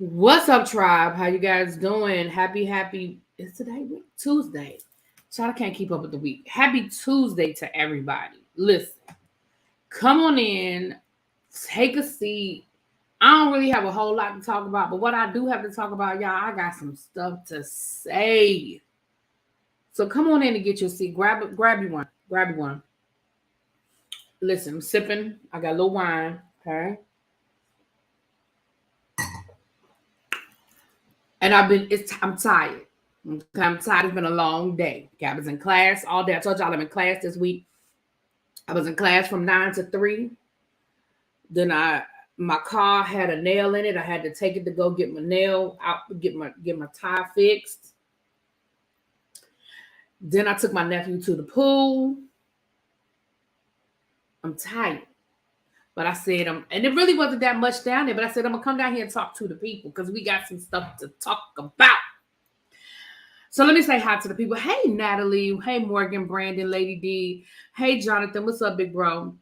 What's up, tribe? How you guys doing? Happy. Is today Tuesday? Child, I can't keep up with the week. Happy Tuesday to everybody. Listen, come on in, take a seat. I don't really have a whole lot to talk about, but what I do have to talk about, y'all, I got some stuff to say. So come on in and get your seat. Grab you one. Grab you one. Listen, I'm sipping. I got a little wine. Okay. And I'm tired. Okay, I'm tired. It's been a long day. Okay, I was in class all day. I told y'all I'm in class this week. I was in class from 9 to 3. Then my car had a nail in it. I had to take it to go get my nail out, get my tire fixed. Then I took my nephew to the pool. I'm tired. But I said, and it really wasn't that much down there, but I said, I'm going to come down here and talk to the people because we got some stuff to talk about. So let me say hi to the people. Hey, Natalie. Hey, Morgan, Brandon, Lady D. Hey, Jonathan. What's up, big bro?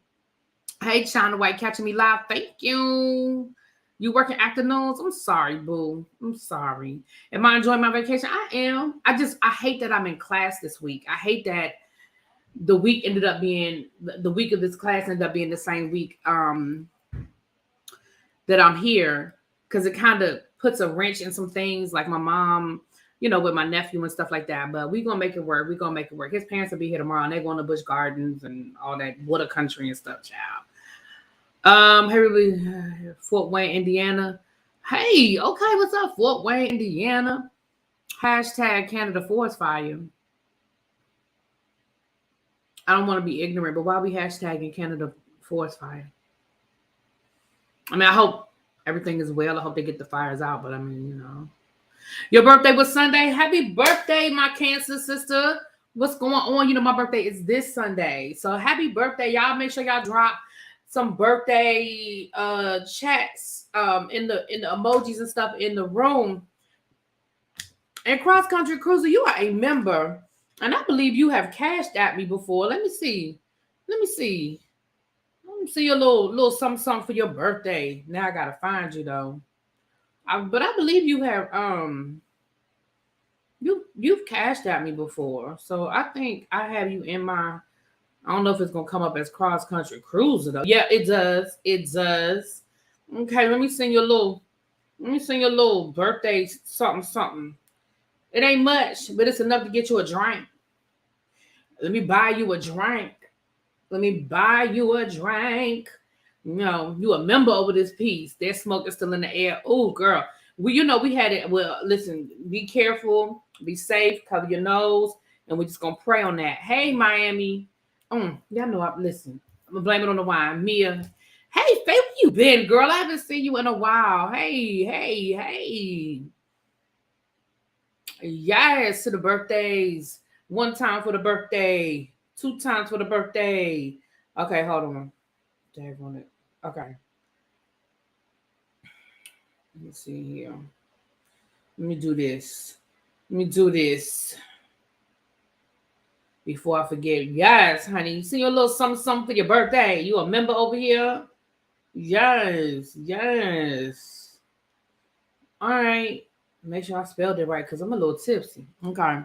Hey, China White, catching me live. Thank you. You working afternoons? I'm sorry, boo. I'm sorry. Am I enjoying my vacation? I am. I hate that I'm in class this week. I hate that the week ended up being, the week of this class ended up being the same week that I'm here, because it kind of puts a wrench in some things, like my mom, with my nephew and stuff like that. But we're going to make it work. We're going to make it work. His parents will be here tomorrow, and they're going to Busch Gardens and all that water country and stuff, child. Hey, everybody, Fort Wayne, Indiana. Hey, okay, what's up, Fort Wayne, Indiana? Hashtag Canada Forest Fire. I don't want to be ignorant, but why are we hashtagging Canada Forest Fire? I mean, I hope everything is well. I hope they get the fires out, but I mean, Your birthday was Sunday. Happy birthday, my Cancer sister. What's going on? My birthday is this Sunday. So happy birthday. Y'all make sure y'all drop some birthday chats in the emojis and stuff in the room. And Cross Country Cruiser, you are a member. And I believe you have cashed at me before. Let me see your little something for your birthday. Now I gotta find you though. But I believe you have you've cashed at me before. So I think I have you in my, I don't know if it's gonna come up as Cross Country Cruiser though. Yeah, it does. It does. Okay, let me send you a little birthday something. It ain't much, but it's enough to get you a drink. Let me buy you a drink. You a member over this piece. That smoke is still in the air. Oh, girl. We had it. Well, listen, be careful, be safe, cover your nose, and we're just gonna pray on that. Hey, Miami. Y'all know listen. I'm gonna blame it on the wine. Mia. Hey, Faye, where you been, girl? I haven't seen you in a while. Hey. Yes, to the birthdays. 1 time for the birthday. 2 times for the birthday. Okay, hold on. Okay. Let me see here. Let me do this before I forget. Yes, honey. You see your little something for your birthday. You a member over here? Yes. All right. Make sure I spelled it right because I'm a little tipsy. Okay.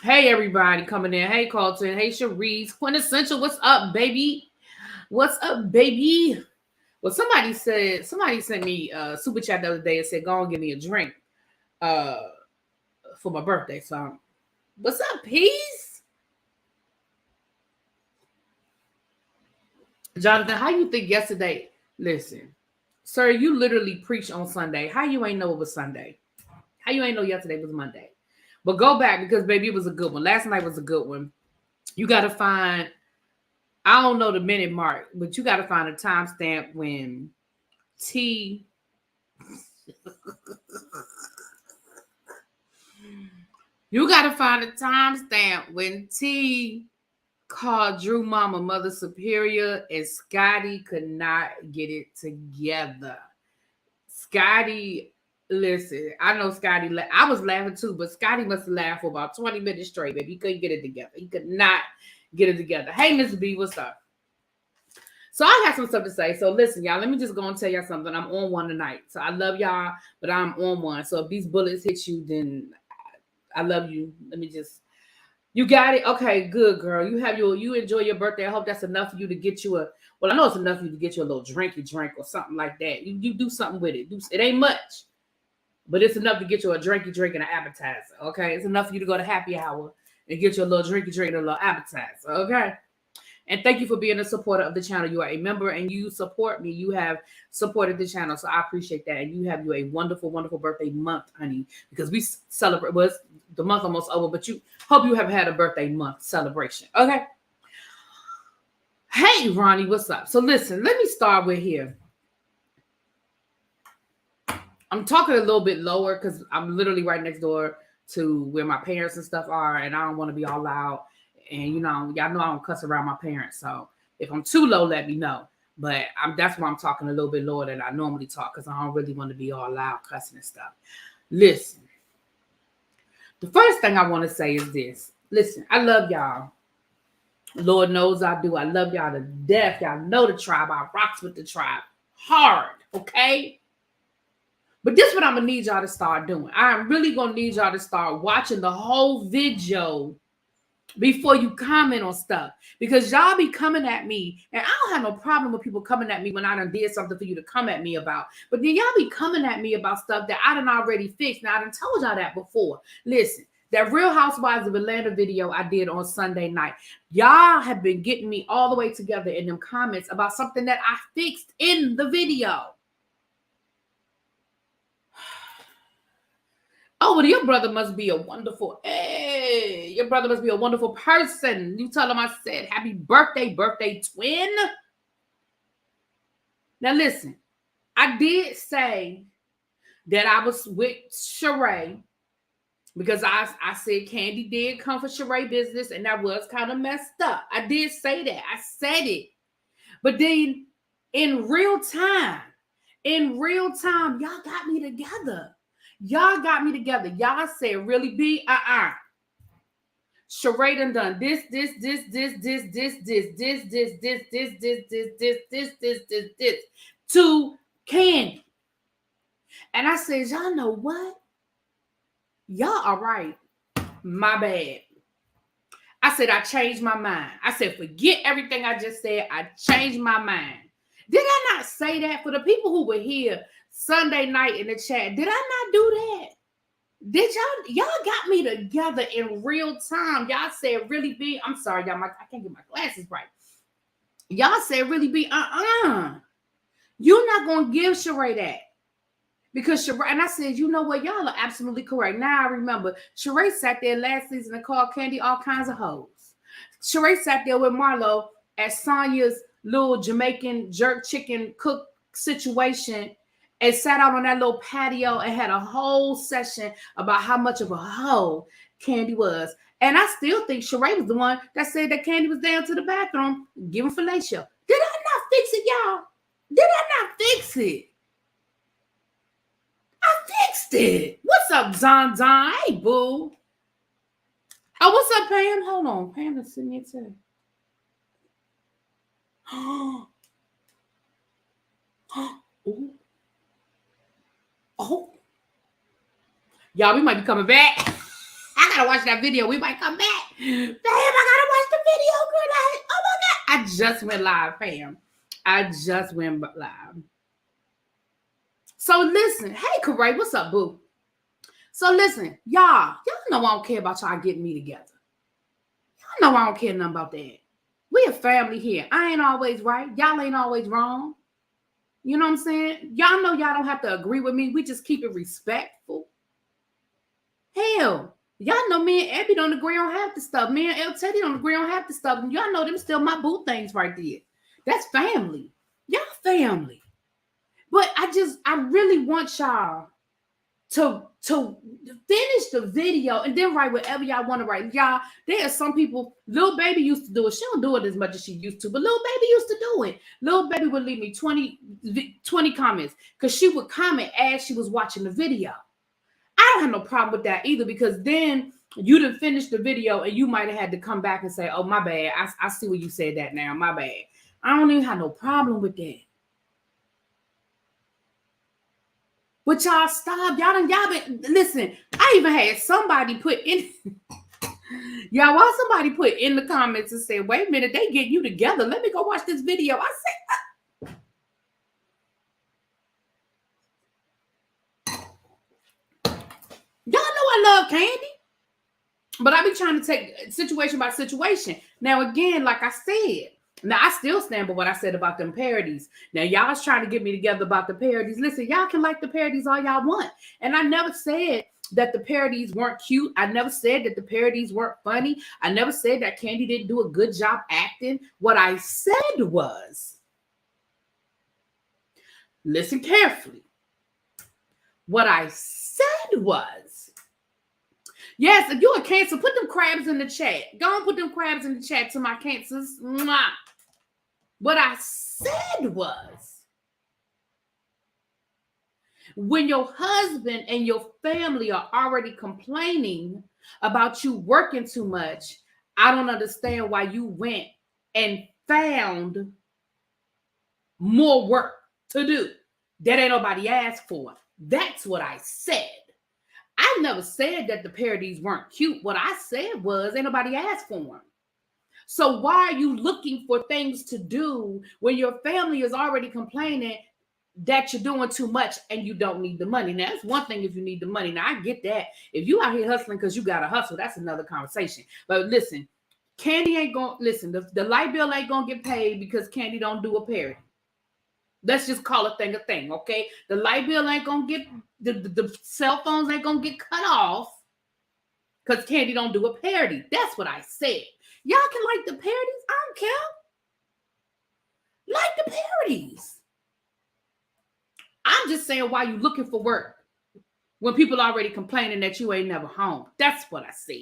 Hey, everybody coming in. Hey, Colton. Hey, Sharice. Quintessential. What's up, baby? Well, somebody sent me a super chat the other day and said, go and give me a drink for my birthday. So, what's up, Peace? Jonathan, how you think yesterday? Listen, sir, you literally preached on Sunday. How you ain't know it was Sunday? How you ain't know yesterday was Monday? But go back because, baby, it was a good one. Last night was a good one. You got to find, I don't know the minute mark, but you got to find a timestamp when T. You got to find a timestamp when T called Drew Mama Mother Superior and Scotty could not get it together. Scotty, listen, I know Scotty, I was laughing too, but Scotty must have laughed for about 20 minutes straight, baby. He couldn't get it together. He could not get it together. Hey, Miss B, what's up? So I got some stuff to say. So listen, y'all, let me just go and tell y'all something. I'm on one tonight. So I love y'all, but I'm on one. So if these bullets hit you, then I love you. Let me just, you got it? Okay, good, girl. You enjoy your birthday. I hope that's enough for you to get you well, I know it's enough for you to get you a little drinky drink or something like that. You do something with it. It ain't much, but it's enough to get you a drinky drink and an appetizer, okay? It's enough for you to go to happy hour and get you a little drinky drink and a little appetizer, okay? And thank you for being a supporter of the channel. You are a member and you support me. You have supported the channel, so I appreciate that. And you have a wonderful, wonderful birthday month, honey, because we celebrate. Well, the month almost over, but hope you have had a birthday month celebration, okay? Hey, Ronnie, what's up? So listen, let me start with here. I'm talking a little bit lower because I'm literally right next door to where my parents and stuff are, and I don't want to be all loud. And y'all know I don't cuss around my parents. So if I'm too low, let me know. But that's why I'm talking a little bit lower than I normally talk, because I don't really want to be all loud cussing and stuff. Listen, the first thing I want to say is this. Listen, I love y'all. Lord knows I do. I love y'all to death. Y'all know the tribe. I rocks with the tribe hard, okay? But this is what I'm going to need y'all to start doing. I'm really going to need y'all to start watching the whole video before you comment on stuff, because y'all be coming at me, and I don't have no problem with people coming at me when I done did something for you to come at me about, but then y'all be coming at me about stuff that I done already fixed. Now I done told y'all that before. Listen, that Real Housewives of Atlanta video I did on Sunday night, y'all have been getting me all the way together in them comments about something that I fixed in the video. Oh, well, your brother must be a wonderful, your brother must be a wonderful person. You tell him I said, happy birthday, birthday twin. Now, listen, I did say that I was with Sheree because I said Candy did come for Sheree business, and that was kind of messed up. I did say that. I said it. But then in real time, y'all got me together. Y'all got me together. Y'all said, really be Sheree done this, to Candy. And I said, y'all know what? Y'all are right. My bad. I said, I changed my mind. I said, forget everything I just said. I changed my mind. Did I not say that? For the people who were here Sunday night in the chat, did I not do that? Did y'all got me together in real time? Y'all said, really be, I'm sorry, y'all, I can't get my glasses right. Y'all said, really be, you're not going to give Sheree that. Because Sheree, and I said, you know what? Y'all are absolutely correct. Now I remember Sheree sat there last season and called Candy all kinds of hoes. Sheree sat there with Marlo at Sonya's little Jamaican jerk chicken cook situation and sat out on that little patio and had a whole session about how much of a hoe Candy was. And I still think Sheree was the one that said that Candy was down to the bathroom giving fellatio. Did I not fix it, y'all? Did I not fix it? I fixed it. What's up, Zon? Hey, boo. Oh, what's up, Pam? Hold on. Pam is sitting here too. Ooh. Oh. Y'all, we might be coming back. I gotta watch that video. We might come back. Pam, I gotta watch the video, girl. Oh my God. I just went live, Pam. I just went live. So listen, hey, Corey, what's up, boo? So listen, y'all know I don't care about y'all getting me together. Y'all know I don't care nothing about that. We a family here. I ain't always right. Y'all ain't always wrong. You know what I'm saying? Y'all know y'all don't have to agree with me. We just keep it respectful. Hell, y'all know me and Abby don't agree on half the stuff. Me and El Teddy don't agree on half the stuff. And y'all know them still my boo things right there. That's family. Y'all family. But I really want y'all to finish the video and then write whatever y'all want to write. Y'all, there are some people, Lil Baby used to do it. She don't do it as much as she used to, but Lil Baby used to do it. Lil Baby would leave me 20 comments because she would comment as she was watching the video. I don't have no problem with that either, because then you done finished the video and you might have had to come back and say, oh, my bad. I see where you said that now. My bad. I don't even have no problem with that. But y'all stop. Y'all been, listen, I even had somebody put in, y'all, why somebody put in the comments and said, wait a minute, they getting you together. Let me go watch this video. I said, y'all know I love candy. But I be trying to take situation by situation. Now, again, like I said, now I still stand by what I said about them parodies. Now, y'all's trying to get me together about the parodies. Listen, y'all can like the parodies all y'all want. And I never said that the parodies weren't cute. I never said that the parodies weren't funny. I never said that Candy didn't do a good job acting. What I said was, listen carefully. What I said was, yes, if you're a Cancer, put them crabs in the chat. Go and put them crabs in the chat to my Cancers. Mwah. What I said was, when your husband and your family are already complaining about you working too much, I don't understand why you went and found more work to do that ain't nobody asked for. That's what I said. I never said that the parodies weren't cute. What I said was, ain't nobody asked for them. So why are you looking for things to do when your family is already complaining that you're doing too much and you don't need the money? Now, that's one thing if you need the money. Now, I get that. If you out here hustling because you got to hustle, that's another conversation. But listen, Candy ain't going to, listen, the light bill ain't going to get paid because Candy don't do a parody. Let's just call a thing, okay? The light bill ain't going to get, the cell phones ain't going to get cut off because Candy don't do a parody. That's what I said. Y'all can like the parodies. I don't care. Like the parodies. I'm just saying why you looking for work when people already complaining that you ain't never home. That's what I said.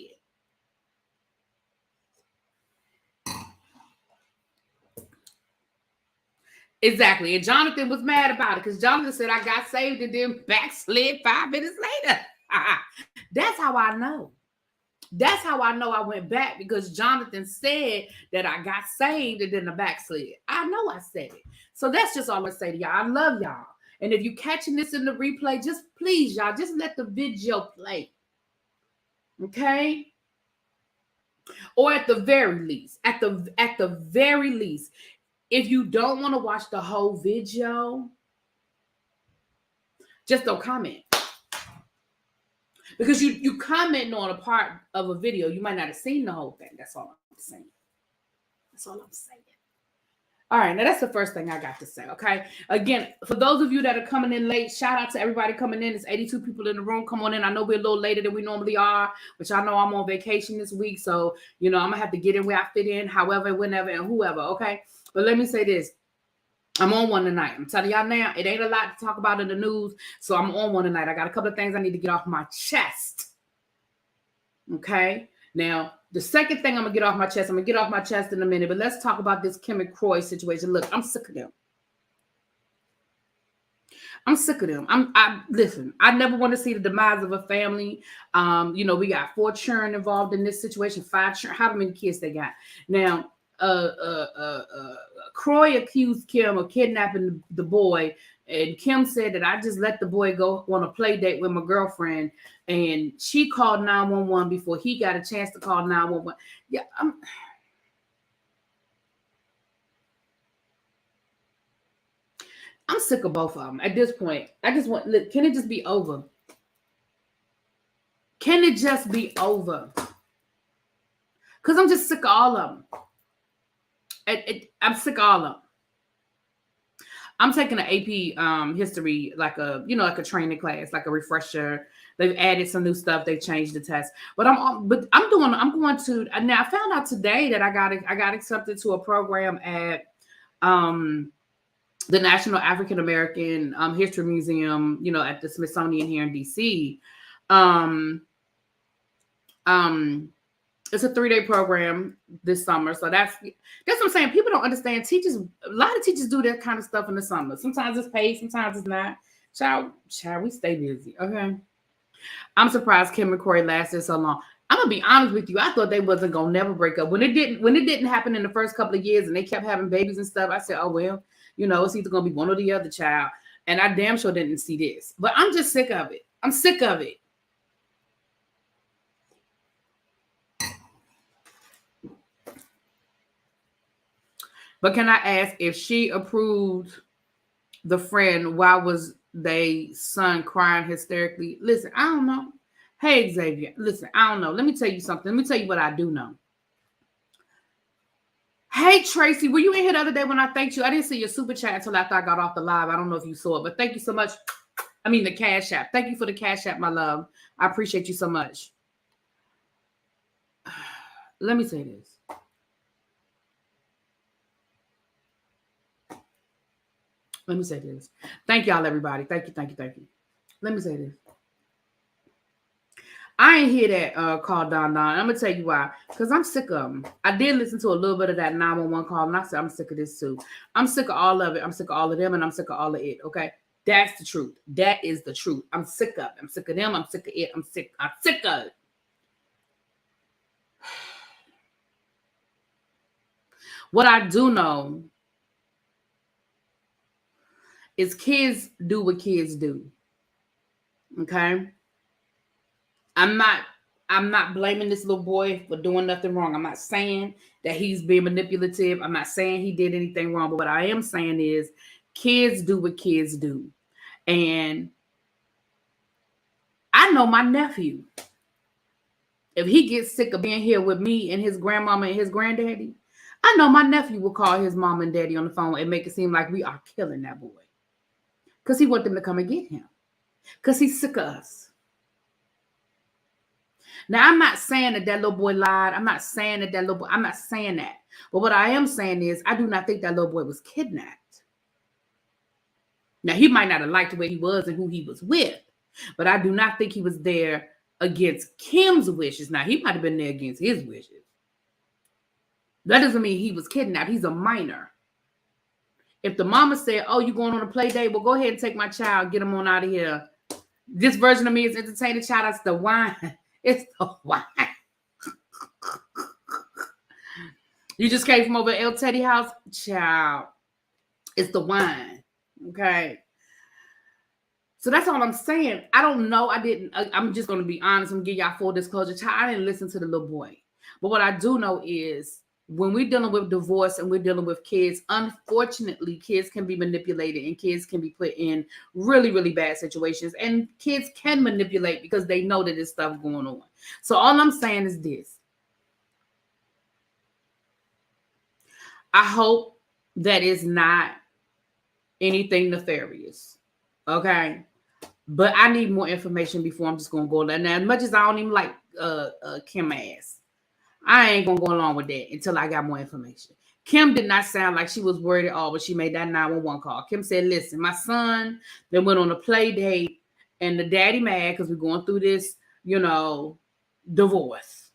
Exactly. And Jonathan was mad about it because Jonathan said I got saved and then backslid 5 minutes later. That's how I know. That's how I know I went back, because Jonathan said that I got saved and then I backslid. I know I said it. So that's just all I say to y'all. I love y'all. And if you're catching this in the replay, just please, y'all, just let the video play. Okay? Or at the very least, at the very least, if you don't want to watch the whole video, just don't comment. Because you comment on a part of a video, you might not have seen the whole thing. That's all I'm saying. That's all I'm saying. All right, now that's the first thing I got to say, okay? Again, for those of you that are coming in late, shout out to everybody coming in. There's 82 people in the room. Come on in. I know we're a little later than we normally are, which I know I'm on vacation this week, so, I'm going to have to get in where I fit in, however, whenever, and whoever, okay? But let me say this. I'm on one tonight. I'm telling y'all now, it ain't a lot to talk about in the news, so I'm on one tonight. I got a couple of things I need to get off my chest. Okay? Now, the second thing I'm going to get off my chest, I'm going to get off my chest in a minute, but let's talk about this Kim and Croy situation. Look, I'm sick of them. I'm sick of them. Listen, I never want to see the demise of a family. We got 4 children involved in this situation, 5 children, however many kids they got. Now, Croy accused Kim of kidnapping the boy, and Kim said that I just let the boy go on a play date with my girlfriend, and she called 911 before he got a chance to call 911. Yeah, I'm sick of both of them at this point. I just want, look, can it just be over? Can it just be over? Because I'm just sick of all of them. I'm sick of all of them. I'm taking an AP history, like a training class, like a refresher. They've added some new stuff. They've changed the test. But I'm going to, now I found out today that I got accepted to a program at the National African American History Museum, at the Smithsonian here in DC. It's a 3-day program this summer. So that's what I'm saying. People don't understand. Teachers, a lot of teachers do that kind of stuff in the summer. Sometimes it's paid, sometimes it's not. Child, we stay busy. Okay. I'm surprised Kim and Corey lasted so long. I'm gonna be honest with you. I thought they wasn't gonna never break up. When it didn't happen in the first couple of years and they kept having babies and stuff, I said, oh well, it's either gonna be one or the other child. And I damn sure didn't see this. But I'm just sick of it. I'm sick of it. But can I ask, if she approved the friend, why was they son crying hysterically? Listen, I don't know. Hey, Xavier, listen, I don't know. Let me tell you something. Let me tell you what I do know. Hey, Tracy, were you in here the other day when I thanked you? I didn't see your super chat until after I got off the live. I don't know if you saw it, but thank you so much. I mean, the Cash App. Thank you for the Cash App, my love. I appreciate you so much. Let me say this. Let me say this. Thank y'all, everybody. Thank you, thank you, thank you. Let me say this. I ain't hear that call Don Don. I'm going to tell you why. Because I'm sick of them. I did listen to a little bit of that 911 call, and I said, I'm sick of this too. I'm sick of all of it. I'm sick of all of them, and I'm sick of all of it, okay? That's the truth. That is the truth. I'm sick of it. I'm sick of them. I'm sick of it. I'm sick of it. What I do know is kids do what kids do, okay? I'm not blaming this little boy for doing nothing wrong. I'm not saying that he's being manipulative. I'm not saying he did anything wrong. But what I am saying is kids do what kids do. And I know my nephew, if he gets sick of being here with me and his grandmama and his granddaddy, I know my nephew will call his mom and daddy on the phone and make it seem like we are killing that boy. Because he wants them to come and get him. Because he's sick of us. Now, I'm not saying that little boy lied. I'm not saying I'm not saying that. But what I am saying is I do not think that little boy was kidnapped. Now, he might not have liked the way he was and who he was with, but I do not think he was there against Kim's wishes. Now, he might have been there against his wishes. That doesn't mean he was kidnapped. He's a minor. If the mama said, oh, you going on a play date? Well, go ahead and take my child. Get him on out of here. This version of me is entertaining child. That's the wine. It's the wine. You just came from over at El Teddy house? Child. It's the wine. Okay. So that's all I'm saying. I don't know. I'm just going to be honest. I'm going to give y'all full disclosure. Child, I didn't listen to the little boy. But what I do know is when we're dealing with divorce and we're dealing with kids, unfortunately, kids can be manipulated and kids can be put in really, really bad situations. And kids can manipulate because they know that there's stuff going on. So all I'm saying is this. I hope that it's not anything nefarious. Okay? But I need more information before I'm just going to go there. Now, as much as I don't even like Kim ass, I ain't going to go along with that until I got more information. Kim did not sound like she was worried at all when she made that 911 call. Kim said, listen, my son then went on a play date and the daddy mad because we're going through this, divorce.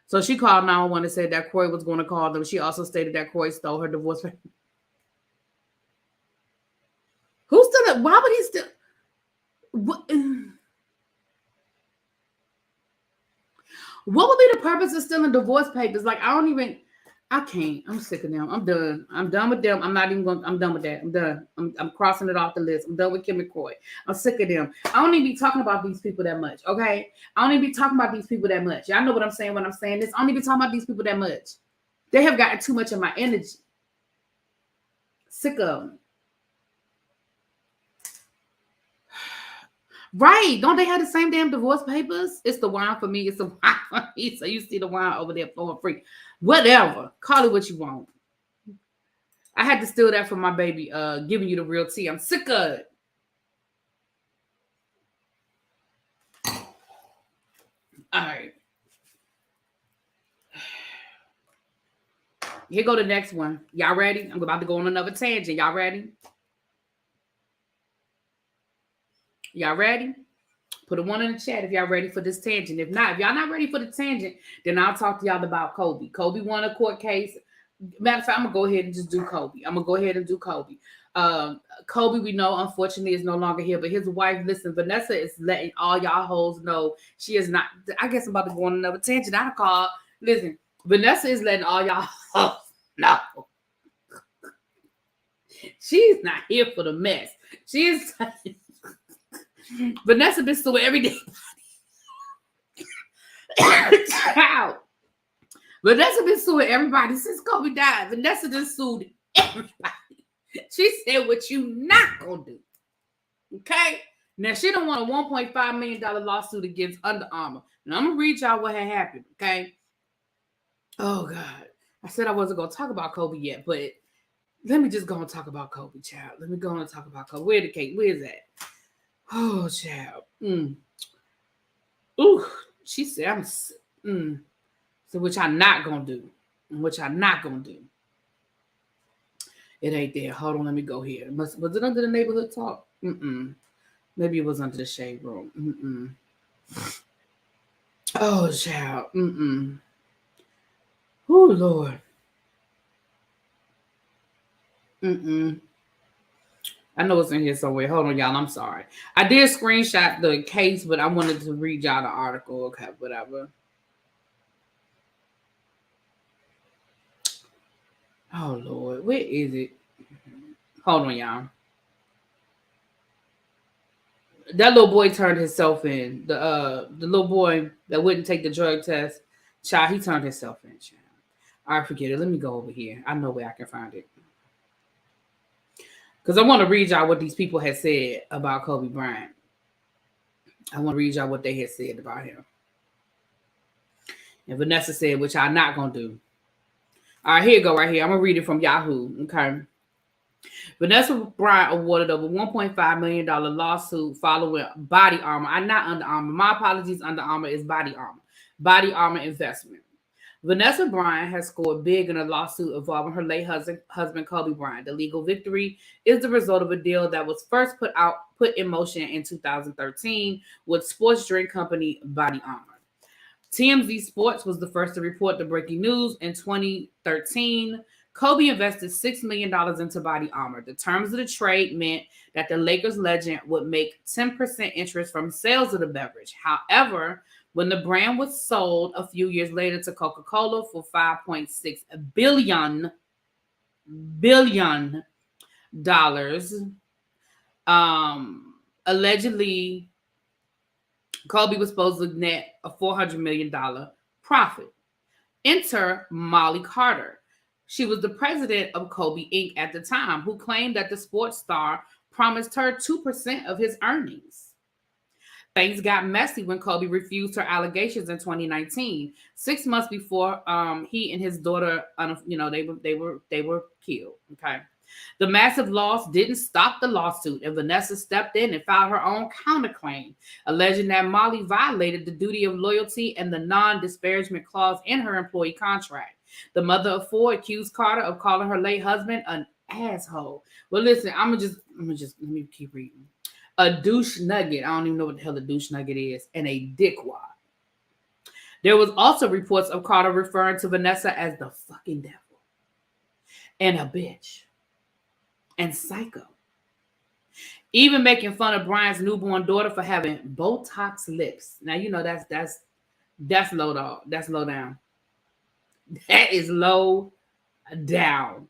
So she called 911 and said that Corey was going to call them. She also stated that Corey stole her divorce. Who's still? Why would he still? What would be the purpose of stealing divorce papers? Like, I can't. I'm sick of them. I'm done. I'm done with them. I'm done with that. I'm done. I'm crossing it off the list. I'm done with Kim and Corey. I'm sick of them. I don't even be talking about these people that much, okay? I don't even be talking about these people that much. Y'all know what I'm saying when I'm saying this. I don't even be talking about these people that much. They have gotten too much of my energy. Sick of them. Right. Don't they have the same damn divorce papers? It's the wine for me. It's the wine for me. So you see the wine over there flowing free. Whatever. Call it what you want. I had to steal that from my baby, giving you the real tea. I'm sick of it. All right. Here go the next one. Y'all ready? I'm about to go on another tangent. Y'all ready? Y'all ready? Put a 1 in the chat if y'all ready for this tangent. If not, if y'all not ready for the tangent, then I'll talk to y'all about Kobe. Kobe won a court case. Matter of fact, I'm going to go ahead and just do Kobe. I'm going to go ahead and do Kobe. Kobe, we know, unfortunately, is no longer here, but his wife, listen, Vanessa is letting all y'all hoes know she is not. I guess I'm about to go on another tangent. I call. Listen, Vanessa is letting all y'all hoes know she's not here for the mess. She is. Vanessa been suing every day. Child. Vanessa been suing everybody since Kobe died. Vanessa just sued everybody. She said what you not gonna do. Okay? Now she don't want a $1.5 million lawsuit against Under Armour. Now I'm gonna read y'all what had happened, okay? Oh God. I said I wasn't gonna talk about Kobe yet, but let me just go and talk about Kobe, child. Let me go and talk about Kobe. Where the cake? Where's that? Oh, child. Ooh, she said So which I'm not gonna do. Which I'm not gonna do. It ain't there. Hold on, let me go here. Was it under the neighborhood talk? Maybe it was under the shade room. Oh, child. Oh, Lord. I know it's in here somewhere. Hold on, y'all. I'm sorry. I did screenshot the case, but I wanted to read y'all the article. Okay, whatever. Oh, Lord. Where is it? Hold on, y'all. That little boy turned himself in. The little boy that wouldn't take the drug test, child, he turned himself in, child. All right, forget it. Let me go over here. I know where I can find it. Because I want to read y'all what these people had said about Kobe Bryant. I want to read y'all what they had said about him. And Vanessa said, which I'm not going to do. All right, here you go right here. I'm going to read it from Yahoo. Okay. Vanessa Bryant awarded over $1.5 million lawsuit following Body Armor. I'm not Under Armour. My apologies, Under Armour is Body Armor. Body Armor Investment. Vanessa Bryant has scored big in a lawsuit involving her late husband Kobe Bryant. The legal victory is the result of a deal that was first put in motion in 2013 with sports drink company Body Armor. TMZ Sports was the first to report the breaking news in 2013. Kobe invested $6 million into Body Armor. The terms of the trade meant that the Lakers legend would make 10% interest from sales of the beverage. However, when the brand was sold a few years later to Coca-Cola for $5.6 billion, allegedly, Kobe was supposed to net a $400 million profit. Enter Molly Carter. She was the president of Kobe Inc. at the time, who claimed that the sports star promised her 2% of his earnings. Things got messy when Kobe refused her allegations in 2019, 6 months before he and his daughter, they were killed. Okay, the massive loss didn't stop the lawsuit, and Vanessa stepped in and filed her own counterclaim, alleging that Molly violated the duty of loyalty and the non-disparagement clause in her employee contract. The mother of four accused Carter of calling her late husband an asshole. Well, listen, let me keep reading. A douche nugget. I don't even know what the hell a douche nugget is. And a dickwad. There was also reports of Carter referring to Vanessa as the fucking devil. And a bitch. And psycho. Even making fun of Bryant's newborn daughter for having Botox lips. Now, you know that's low down. That's low down. That is low down.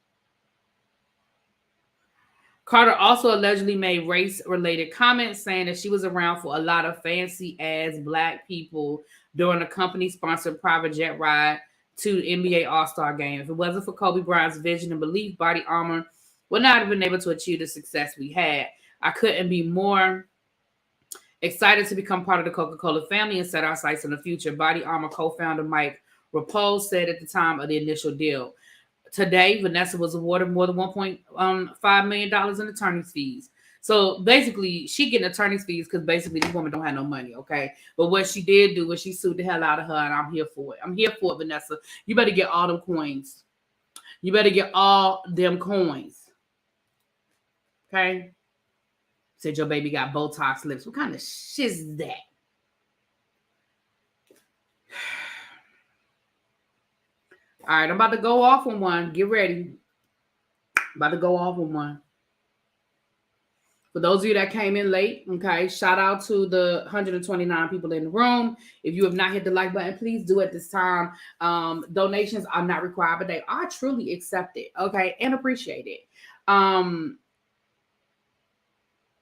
Carter also allegedly made race-related comments saying that she was around for a lot of fancy-ass black people during a company-sponsored private jet ride to the NBA All-Star Game. If it wasn't for Kobe Bryant's vision and belief, Body Armor would not have been able to achieve the success we had. I couldn't be more excited to become part of the Coca-Cola family and set our sights on the future. Body Armor co-founder Mike Rapoport said at the time of the initial deal. Today, Vanessa was awarded more than $1.5 million in attorney's fees. So basically, she getting attorney's fees because basically this woman don't have no money, okay? But what she did do was she sued the hell out of her, and I'm here for it. I'm here for it, Vanessa. You better get all them coins. You better get all them coins. Okay? Said your baby got Botox lips. What kind of shit is that? All right, I'm about to go off on one. Get ready. About to go off on one. For those of you that came in late, okay, shout out to the 129 people in the room. If you have not hit the like button, please do at this time. Donations are not required, but they are truly accepted, okay, and appreciated. I'm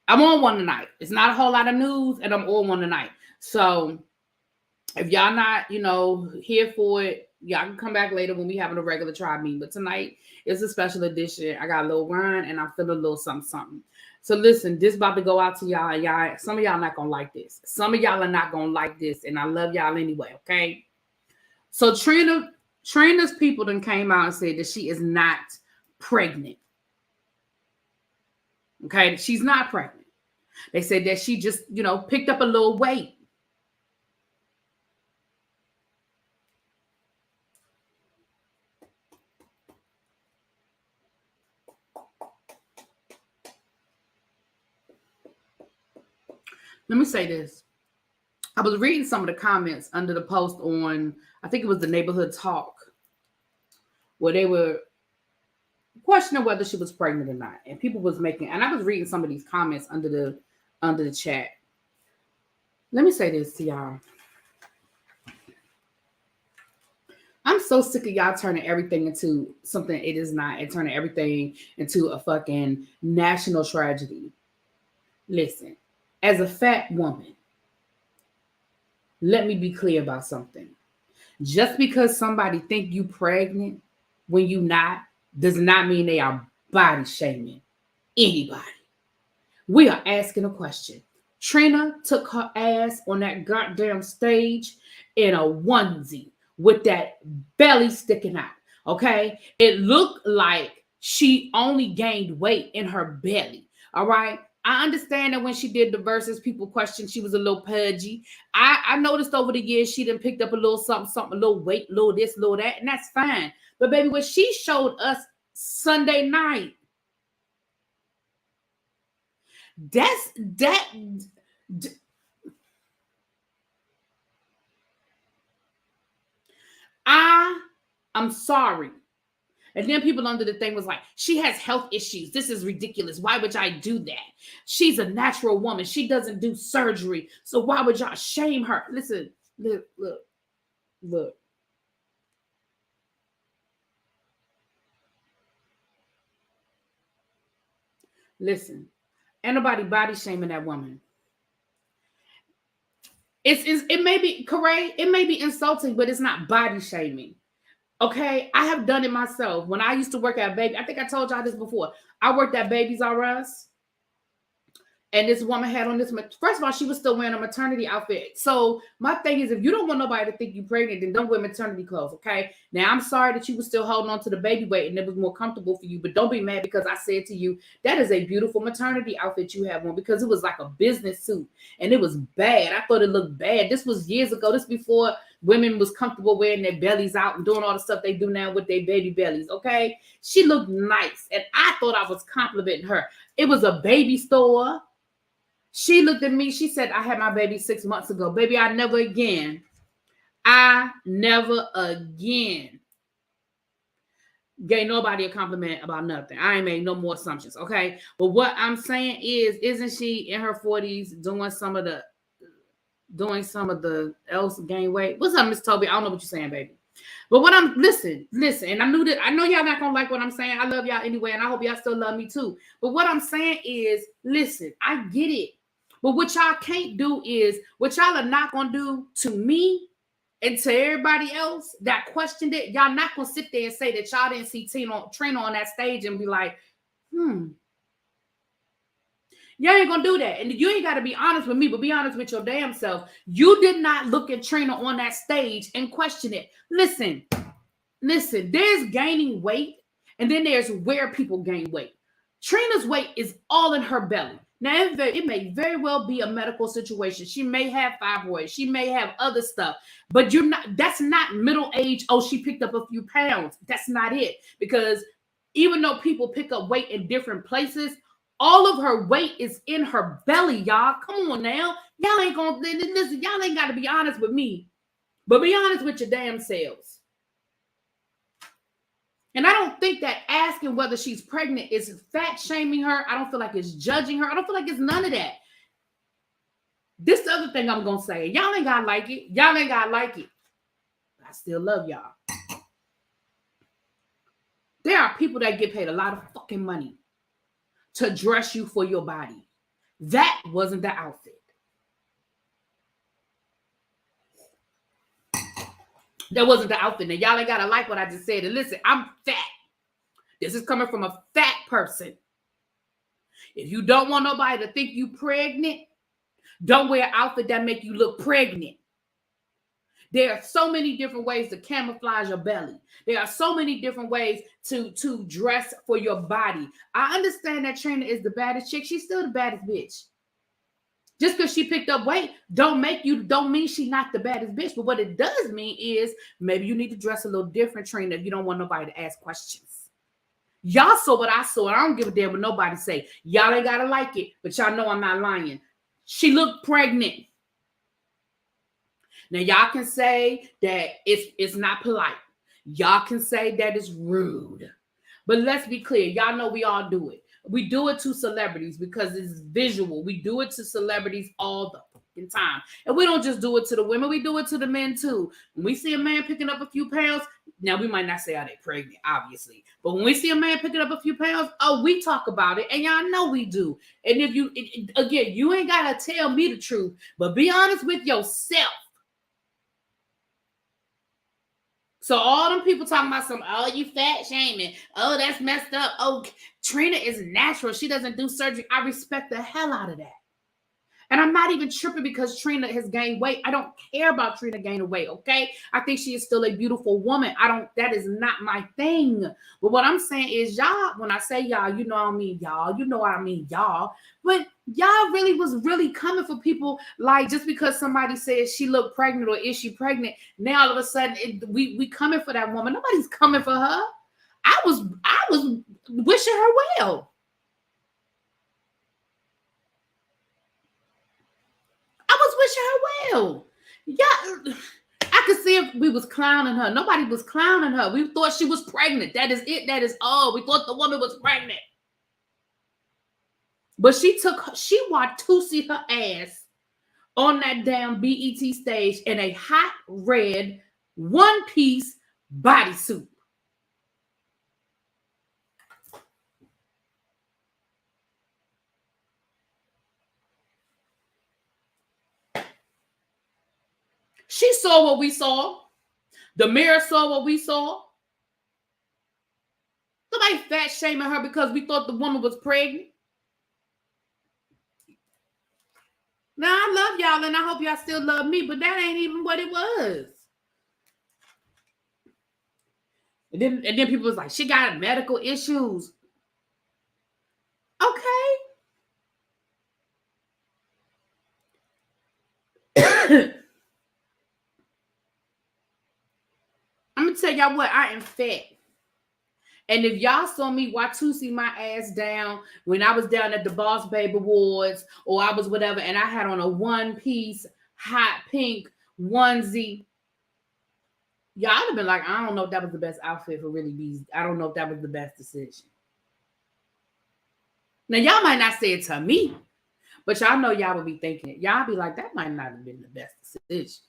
on one tonight. It's not a whole lot of news, and I'm on one tonight. So if y'all not, here for it, y'all can come back later when we having a regular tribe meeting. But tonight is a special edition. I got a little wine, and I'm feeling a little something. So listen, this about to go out to y'all. Y'all, some of y'all not gonna like this. Some of y'all are not gonna like this, and I love y'all anyway. Okay. So Trina's people then came out and said that she is not pregnant. Okay, she's not pregnant. They said that she just, picked up a little weight. Let me say this. I was reading some of the comments under the post on, I think it was the Neighborhood Talk, where they were questioning whether she was pregnant or not. And people was making, and I was reading some of these comments under the chat. Let me say this to y'all. I'm so sick of y'all turning everything into something it is not, and turning everything into a fucking national tragedy. Listen, as a fat woman, let me be clear about something. Just because somebody think you pregnant when you not, does not mean they are body shaming anybody. We are asking a question. Trina took her ass on that goddamn stage in a onesie with that belly sticking out. Okay? It looked like she only gained weight in her belly. All right? I understand that when she did the verses, people questioned she was a little pudgy. I noticed over the years she done picked up a little something, a little weight, little this, little that, and that's fine. But baby, what she showed us Sunday night, I'm sorry. And then people under the thing was like, she has health issues. This is ridiculous. Why would I do that? She's a natural woman. She doesn't do surgery. So why would y'all shame her? Listen, look. Listen, ain't nobody body shaming that woman. It may be correct. It may be insulting, but it's not body shaming. Okay, I have done it myself. When I used to work at Baby, I think I told y'all this before. I worked at Babies R Us. And this woman had on this, first of all, she was still wearing a maternity outfit. So my thing is, if you don't want nobody to think you're pregnant, then don't wear maternity clothes, okay? Now, I'm sorry that you were still holding on to the baby weight and it was more comfortable for you, but don't be mad because I said to you, that is a beautiful maternity outfit you have on, because it was like a business suit and it was bad. I thought it looked bad. This was years ago. This before women was comfortable wearing their bellies out and doing all the stuff they do now with their baby bellies, okay? She looked nice and I thought I was complimenting her. It was a baby store. She looked at me. She said, I had my baby 6 months ago. Baby, I never again gave nobody a compliment about nothing. I ain't made no more assumptions, okay? But what I'm saying is, isn't she in her 40s doing some of the else gain weight? What's up, Miss Toby? I don't know what you're saying, baby. But what listen, and I know y'all not gonna like what I'm saying. I love y'all anyway, and I hope y'all still love me too. But what I'm saying is, listen, I get it. But what y'all can't do is, what y'all are not going to do to me and to everybody else that questioned it, y'all not going to sit there and say that y'all didn't see Trina on that stage and be like, Y'all ain't going to do that. And you ain't got to be honest with me, but be honest with your damn self. You did not look at Trina on that stage and question it. Listen, there's gaining weight, and then there's where people gain weight. Trina's weight is all in her belly. Now, it may very well be a medical situation. She may have fibroids. She may have other stuff. But that's not middle age, oh, she picked up a few pounds. That's not it. Because even though people pick up weight in different places, all of her weight is in her belly, y'all. Come on now. Y'all ain't gonna listen, y'all ain't gotta be honest with me. But be honest with your damn selves. And I don't think that asking whether she's pregnant is fat shaming her. I don't feel like it's judging her. I don't feel like it's none of that. This is the other thing I'm going to say. Y'all ain't got to like it. Y'all ain't got to like it. I still love y'all. There are people that get paid a lot of fucking money to dress you for your body. That wasn't the outfit. That wasn't the outfit. Now, y'all ain't got to like what I just said. And listen, I'm fat. This is coming from a fat person. If you don't want nobody to think you pregnant, don't wear an outfit that make you look pregnant. There are so many different ways to camouflage your belly. There are so many different ways to dress for your body. I understand that Trina is the baddest chick. She's still the baddest bitch. Just because she picked up weight don't mean she's not the baddest bitch. But what it does mean is maybe you need to dress a little different, Trina, if you don't want nobody to ask questions. Y'all saw what I saw, and I don't give a damn what nobody say. Y'all ain't got to like it, but y'all know I'm not lying. She looked pregnant. Now, y'all can say that it's not polite. Y'all can say that it's rude. But let's be clear. Y'all know we all do it. We do it to celebrities because it's visual. We do it to celebrities all the fucking time. And we don't just do it to the women. We do it to the men too. When we see a man picking up a few pounds, now we might not say, are they pregnant, obviously. But when we see a man picking up a few pounds, we talk about it. And y'all know we do. And if you, again, you ain't got to tell me the truth, but be honest with yourself. So all them people talking about you fat shaming. Oh, that's messed up. Oh, Trina is natural. She doesn't do surgery. I respect the hell out of that. And I'm not even tripping because Trina has gained weight. I don't care about Trina gaining weight, okay? I think she is still a beautiful woman. That is not my thing. But what I'm saying is y'all, when I say y'all, you know what I mean y'all. You know what I mean y'all. But y'all was coming for people like just because somebody says she looked pregnant or is she pregnant, now all of a sudden we coming for that woman. Nobody's coming for her. I was wishing her well. Wishing her well. Yeah, I could see if we was clowning her. Nobody was clowning her. We thought she was pregnant. That is it. That is all. We thought the woman was pregnant. But she Watusi her ass on that damn BET stage in a hot red one-piece bodysuit. She saw what we saw. The mirror saw what we saw. Somebody fat shaming her because we thought the woman was pregnant. Now, I love y'all, and I hope y'all still love me, but that ain't even what it was. And then people was like, she got medical issues. Okay. I'm going to tell y'all what, I am fat. And if y'all saw me Watusi my ass down when I was down at the Boss Babe Awards or I was whatever, and I had on a one-piece hot pink onesie, y'all would have been like, I don't know if that was the best outfit for Really Bees. I don't know if that was the best decision. Now, y'all might not say it to me, but y'all know y'all would be thinking it. Y'all be like, that might not have been the best decision.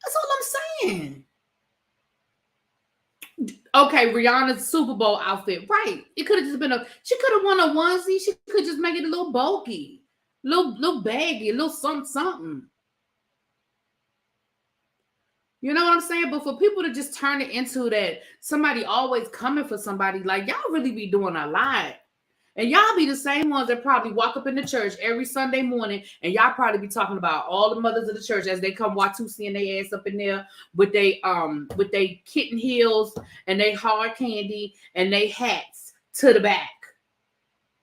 That's all I'm saying. Okay, Rihanna's Super Bowl outfit. Right. It could have just been she could have won a onesie. She could just make it a little bulky, little baggy, a little something. You know what I'm saying? But for people to just turn it into that somebody always coming for somebody, like y'all really be doing a lot. And y'all be the same ones that probably walk up in the church every Sunday morning, and y'all probably be talking about all the mothers of the church as they come Watusi and they ass up in there with they kitten heels and they hard candy and they hats to the back.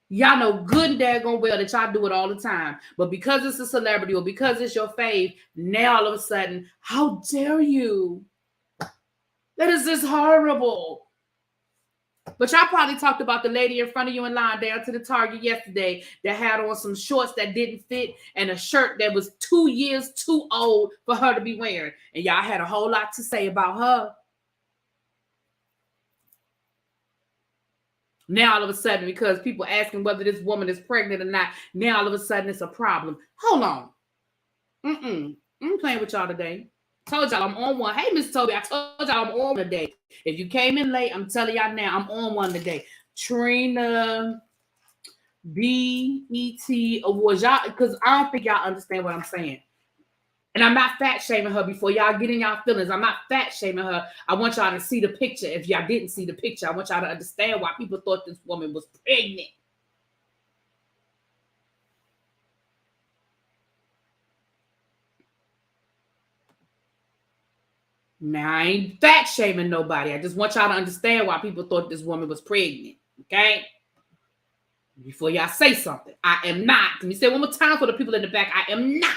Y'all know good and daggone well that y'all do it all the time. But because it's a celebrity or because it's your fave, now all of a sudden, how dare you? That is just horrible. But y'all probably talked about the lady in front of you in line down to the Target yesterday that had on some shorts that didn't fit and a shirt that was 2 years too old for her to be wearing. And y'all had a whole lot to say about her. Now all of a sudden, because people asking whether this woman is pregnant or not, now all of a sudden it's a problem. Hold on. I'm playing with y'all today. Told y'all I'm on one. Hey, Miss Toby, I told y'all I'm on one today. If you came in late, I'm telling y'all now, I'm on one today. Trina BET Awards. Y'all, because I don't think y'all understand what I'm saying. And I'm not fat shaming her before y'all get in y'all feelings. I'm not fat shaming her. I want y'all to see the picture. If y'all didn't see the picture, I want y'all to understand why people thought this woman was pregnant. Now, I ain't fat shaming nobody. I just want y'all to understand why people thought this woman was pregnant. Okay? Before y'all say something. I am not. Let me say one more time for the people in the back. I am not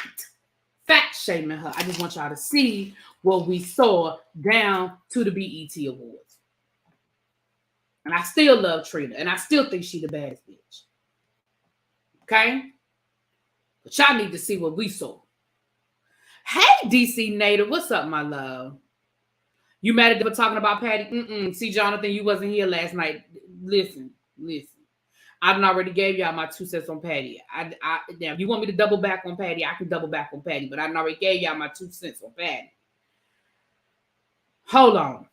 fat shaming her. I just want y'all to see what we saw down to the BET Awards. And I still love Trina. And I still think she the baddest bitch. Okay? But y'all need to see what we saw. Hey, DC Native. What's up, my love? You mad at them for talking about Patty? See, Jonathan, you wasn't here last night. Listen. I already gave y'all my 2 cents on Patty. Now, if you want me to double back on Patty, I can double back on Patty. But I already gave y'all my 2 cents on Patty. Hold on.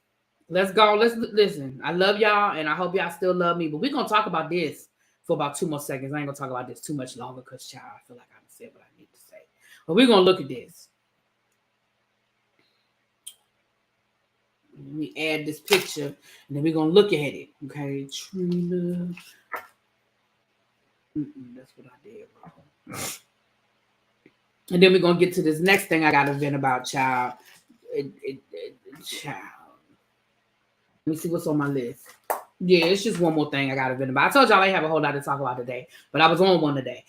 Let's go. Let's listen. I love y'all, and I hope y'all still love me. But we're going to talk about this for about 2 more seconds. I ain't going to talk about this too much longer because, child, I feel like I said what I need to say. But we're going to look at this. Let me add this picture, and then we're going to look at it. Okay, Trina. That's what I did wrong. And then we're going to get to this next thing I got to vent about, child. Child. Let me see what's on my list. Yeah, it's just one more thing I got to vent about. I told y'all I have a whole lot to talk about today, but I was on one today.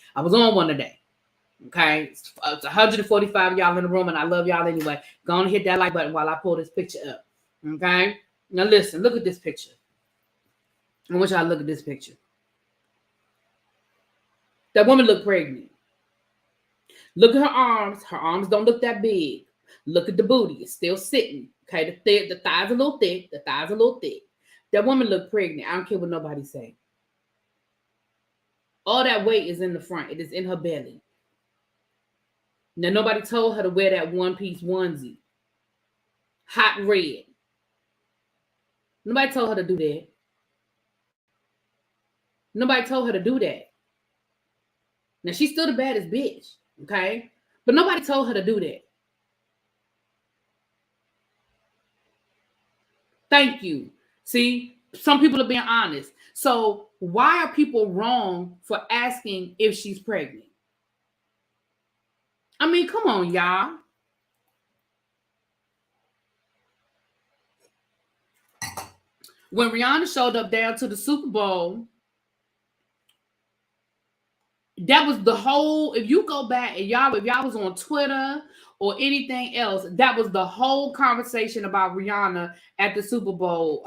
Okay? It's 145 of y'all in the room, and I love y'all anyway. Go on and hit that like button while I pull this picture up. Okay? Now listen, look at this picture. I want y'all to look at this picture. That woman looked pregnant. Look at her arms. Her arms don't look that big. Look at the booty. It's still sitting. Okay, the thighs a little thick. That woman looked pregnant. I don't care what nobody say. All that weight is in the front. It is in her belly. Now, nobody told her to wear that one-piece onesie. Hot red. Nobody told her to do that. Nobody told her to do that. Now, she's still the baddest bitch, okay? But nobody told her to do that. Thank you. See, some people are being honest. So why are people wrong for asking if she's pregnant? I mean, come on, y'all. When Rihanna showed up down to the Super Bowl, that was the whole, if you go back and if y'all was on Twitter or anything else, that was the whole conversation about Rihanna at the Super Bowl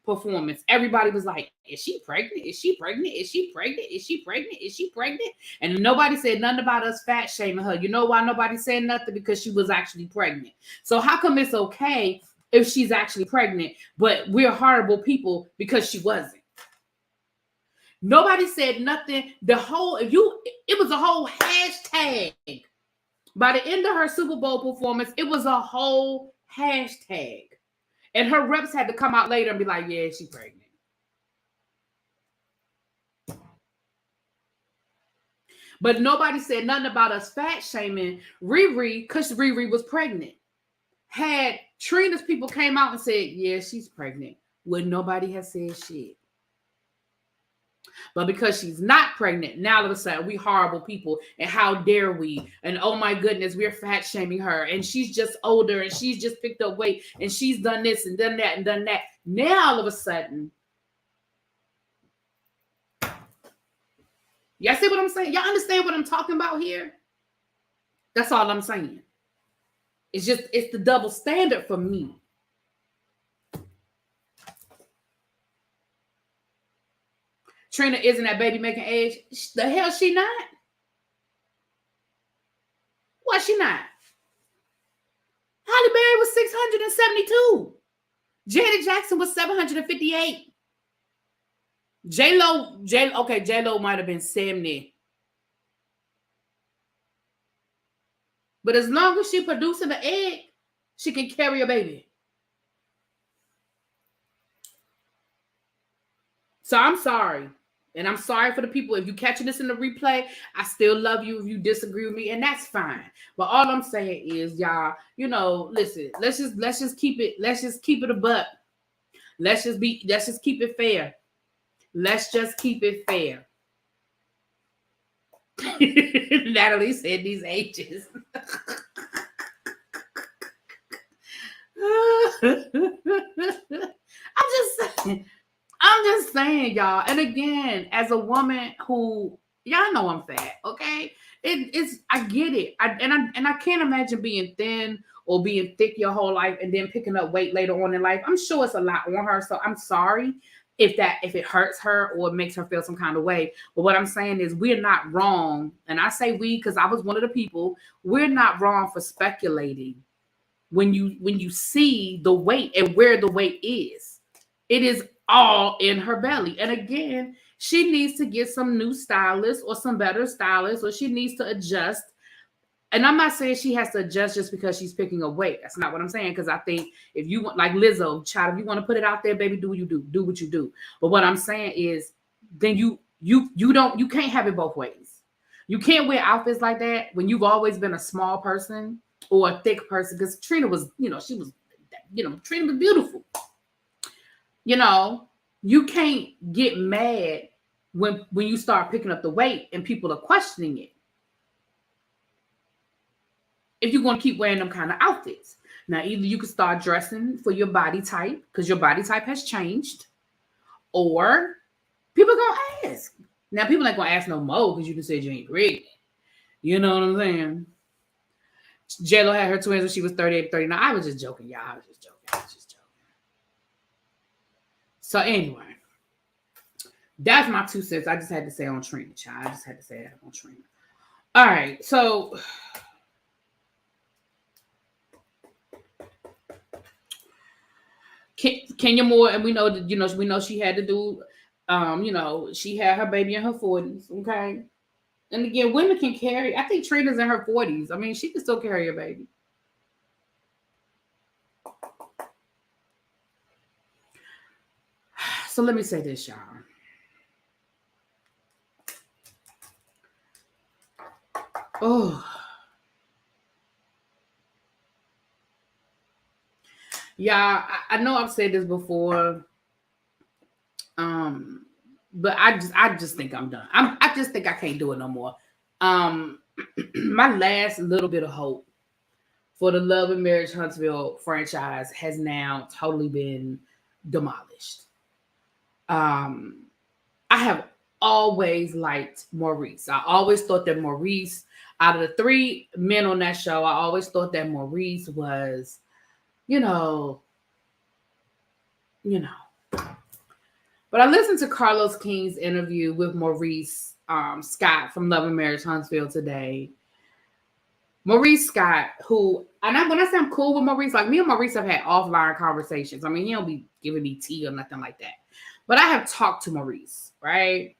performance. Everybody was like, is she pregnant? Is she pregnant? Is she pregnant? Is she pregnant? Is she pregnant? And nobody said nothing about us fat shaming her. You know why nobody said nothing? Because she was actually pregnant. So how come it's okay if she's actually pregnant, but we're horrible people because she wasn't? Nobody said nothing. It was a whole hashtag. By the end of her Super Bowl performance, it was a whole hashtag. And her reps had to come out later and be like, yeah, she's pregnant. But nobody said nothing about us fat shaming Riri because Riri was pregnant. Had Trina's people came out and said, yeah, she's pregnant, when nobody has said shit. But because she's not pregnant, now all of a sudden we horrible people, and how dare we? And oh my goodness, we're fat shaming her, and she's just older, and she's just picked up weight, and she's done this and done that and done that. Now all of a sudden, y'all see what I'm saying? Y'all understand what I'm talking about here? That's all I'm saying. It's the double standard for me. Trina isn't that baby making age. The hell she not? Why she not? Halle Berry was 672. Janet Jackson was 758. J-Lo might have been 70. But as long as she producing the egg, she can carry a baby. So I'm sorry. And I'm sorry for the people. If you're catching this in the replay, I still love you if you disagree with me, and that's fine. But all I'm saying is, y'all, listen, let's just keep it a buck. Let's just keep it fair. Let's just keep it fair. Natalie said these ages. I'm just saying, y'all. And again, as a woman who, y'all know I'm fat, okay? I get it. I can't imagine being thin or being thick your whole life and then picking up weight later on in life. I'm sure it's a lot on her, so I'm sorry if it hurts her or it makes her feel some kind of way. But what I'm saying is we're not wrong. And I say we because I was one of the people. We're not wrong for speculating when you see the weight and where the weight is. It is all in her belly. And again, she needs to get some new stylists or some better stylists, or she needs to adjust. And I'm not saying she has to adjust just because she's picking up weight. That's not what I'm saying. Because I think if you want, like Lizzo, child, if you want to put it out there, baby, do what you do. Do what you do. But what I'm saying is, then you can't have it both ways. You can't wear outfits like that when you've always been a small person or a thick person. Because Trina was, Trina was beautiful. You can't get mad when you start picking up the weight and people are questioning it. If you're going to keep wearing them kind of outfits. Now, either you can start dressing for your body type because your body type has changed, or people are going to ask. Now, people ain't going to ask no more because you just said you ain't pregnant. You know what I'm saying? J-Lo had her twins when she was 38, 39. I was just joking, y'all. I was just joking. So anyway, that's my 2 cents. I just had to say on Trina, child. I just had to say that on Trina. All right, so Kenya Moore, and we know that we know she had to do, she had her baby in her 40s, okay. And again, women can carry. I think Trina's in her 40s. I mean, she can still carry a baby. So let me say this, y'all. Oh. Yeah, I know I've said this before. But I just think I'm done. I just think I can't do it no more. My last little bit of hope for the Love and Marriage Huntsville franchise has now totally been demolished. I have always liked Maurice. I always thought that Maurice, out of the 3 men on that show, I always thought that Maurice was, But I listened to Carlos King's interview with Maurice Scott from Love and Marriage Huntsville today. Maurice Scott, when I say I'm cool with Maurice, like me and Maurice have had offline conversations. I mean, he don't be giving me tea or nothing like that. But I have talked to Maurice, right?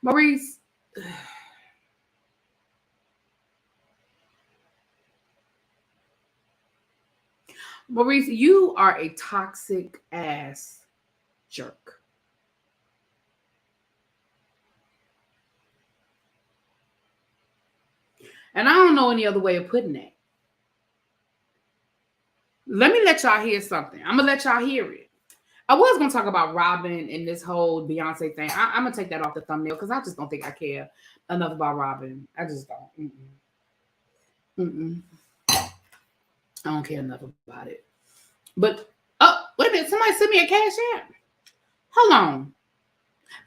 Maurice, you are a toxic ass jerk. And I don't know any other way of putting that. Let me let y'all hear something. I'm going to let y'all hear it. I was going to talk about Robyn and this whole Beyonce thing. I'm going to take that off the thumbnail because I just don't think I care enough about Robyn. I just don't. I don't care enough about it. But, wait a minute. Somebody sent me a cash app. Hold on.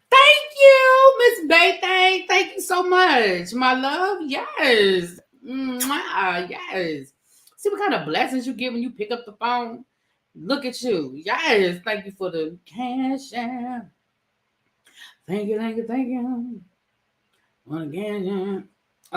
Thank you, Miss Bay. Thank you so much, my love. Yes. Yes. See what kind of blessings you get when you pick up the phone Look at you. Yes, thank you for the cash app. Thank you, thank you, thank you. Again, yeah.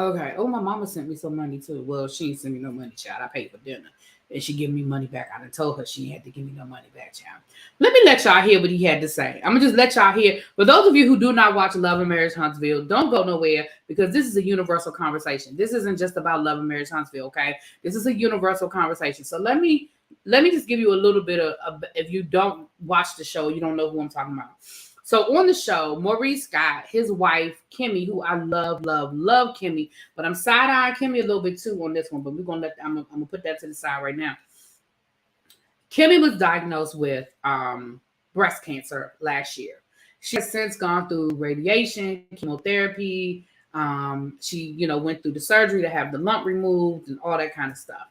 Okay. Oh, my mama sent me some money too. Well, she didn't send me no money, child. I paid for dinner. And she give me money back. I done told her she had to give me no money back, child. Let me let y'all hear what he had to say. I'm gonna just let y'all hear. For those of you who do not watch Love and Marriage Huntsville, don't go nowhere because this is a universal conversation. This isn't just about Love and Marriage Huntsville, okay? This is a universal conversation. So let me just give you a little bit of if you don't watch the show, you don't know who I'm talking about. So on the show, Maurice got his wife, Kimmy, who I love, love Kimmy, but I'm side-eyeing Kimmy a little bit too on this one, but I'm gonna put that to the side right now. Kimmy was diagnosed with breast cancer last year. She has since gone through radiation, chemotherapy. She, went through the surgery to have the lump removed and all that kind of stuff.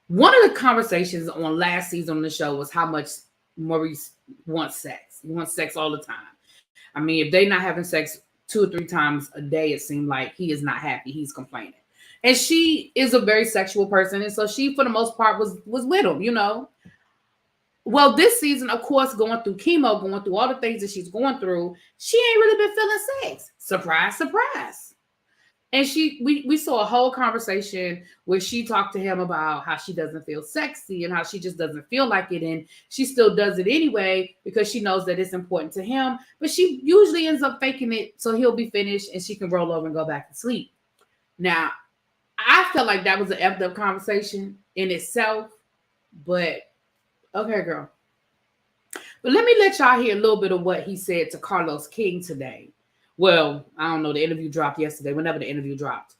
One of the conversations on last season on the show was how much Maurice wants sex. He wants sex all the time. I mean, if they're not having sex 2 or 3 times a day, it seemed like he is not happy. He's complaining. And she is a very sexual person. And so she, for the most part, was with him, Well, this season, of course, going through chemo, going through all the things that she's going through, she ain't really been feeling sex. Surprise, surprise. And we saw a whole conversation where she talked to him about how she doesn't feel sexy and how she just doesn't feel like it. And she still does it anyway because she knows that it's important to him. But she usually ends up faking it so he'll be finished and she can roll over and go back to sleep. Now, I felt like that was an effed up conversation in itself. But, okay, girl. But let me let y'all hear a little bit of what he said to Carlos King today. Well, I don't know. The interview dropped yesterday, whenever the interview dropped.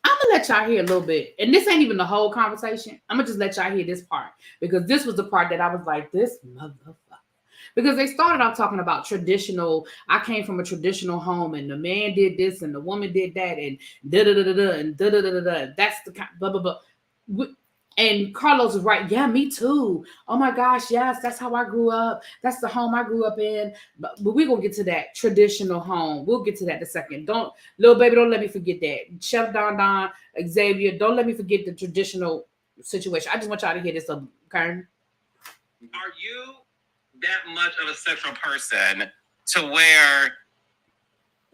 I'm going to let y'all hear a little bit. And this ain't even the whole conversation. I'm going to just let y'all hear this part. Because this was the part that I was like, this motherfucker. Because they started off talking about traditional. I came from a traditional home and the man did this and the woman did that and da-da-da-da-da and da-da-da-da-da. That's the kind, blah, blah, blah. And Carlos was right. Yeah, me too. Oh my gosh, yes, that's how I grew up. That's the home I grew up in. But we're gonna get to that traditional home. We'll get to that in a second. Little baby, don't let me forget that. Chef Don, Xavier, don't let me forget the traditional situation. I just want y'all to hear this, okay? Are you that much of a sexual person to where,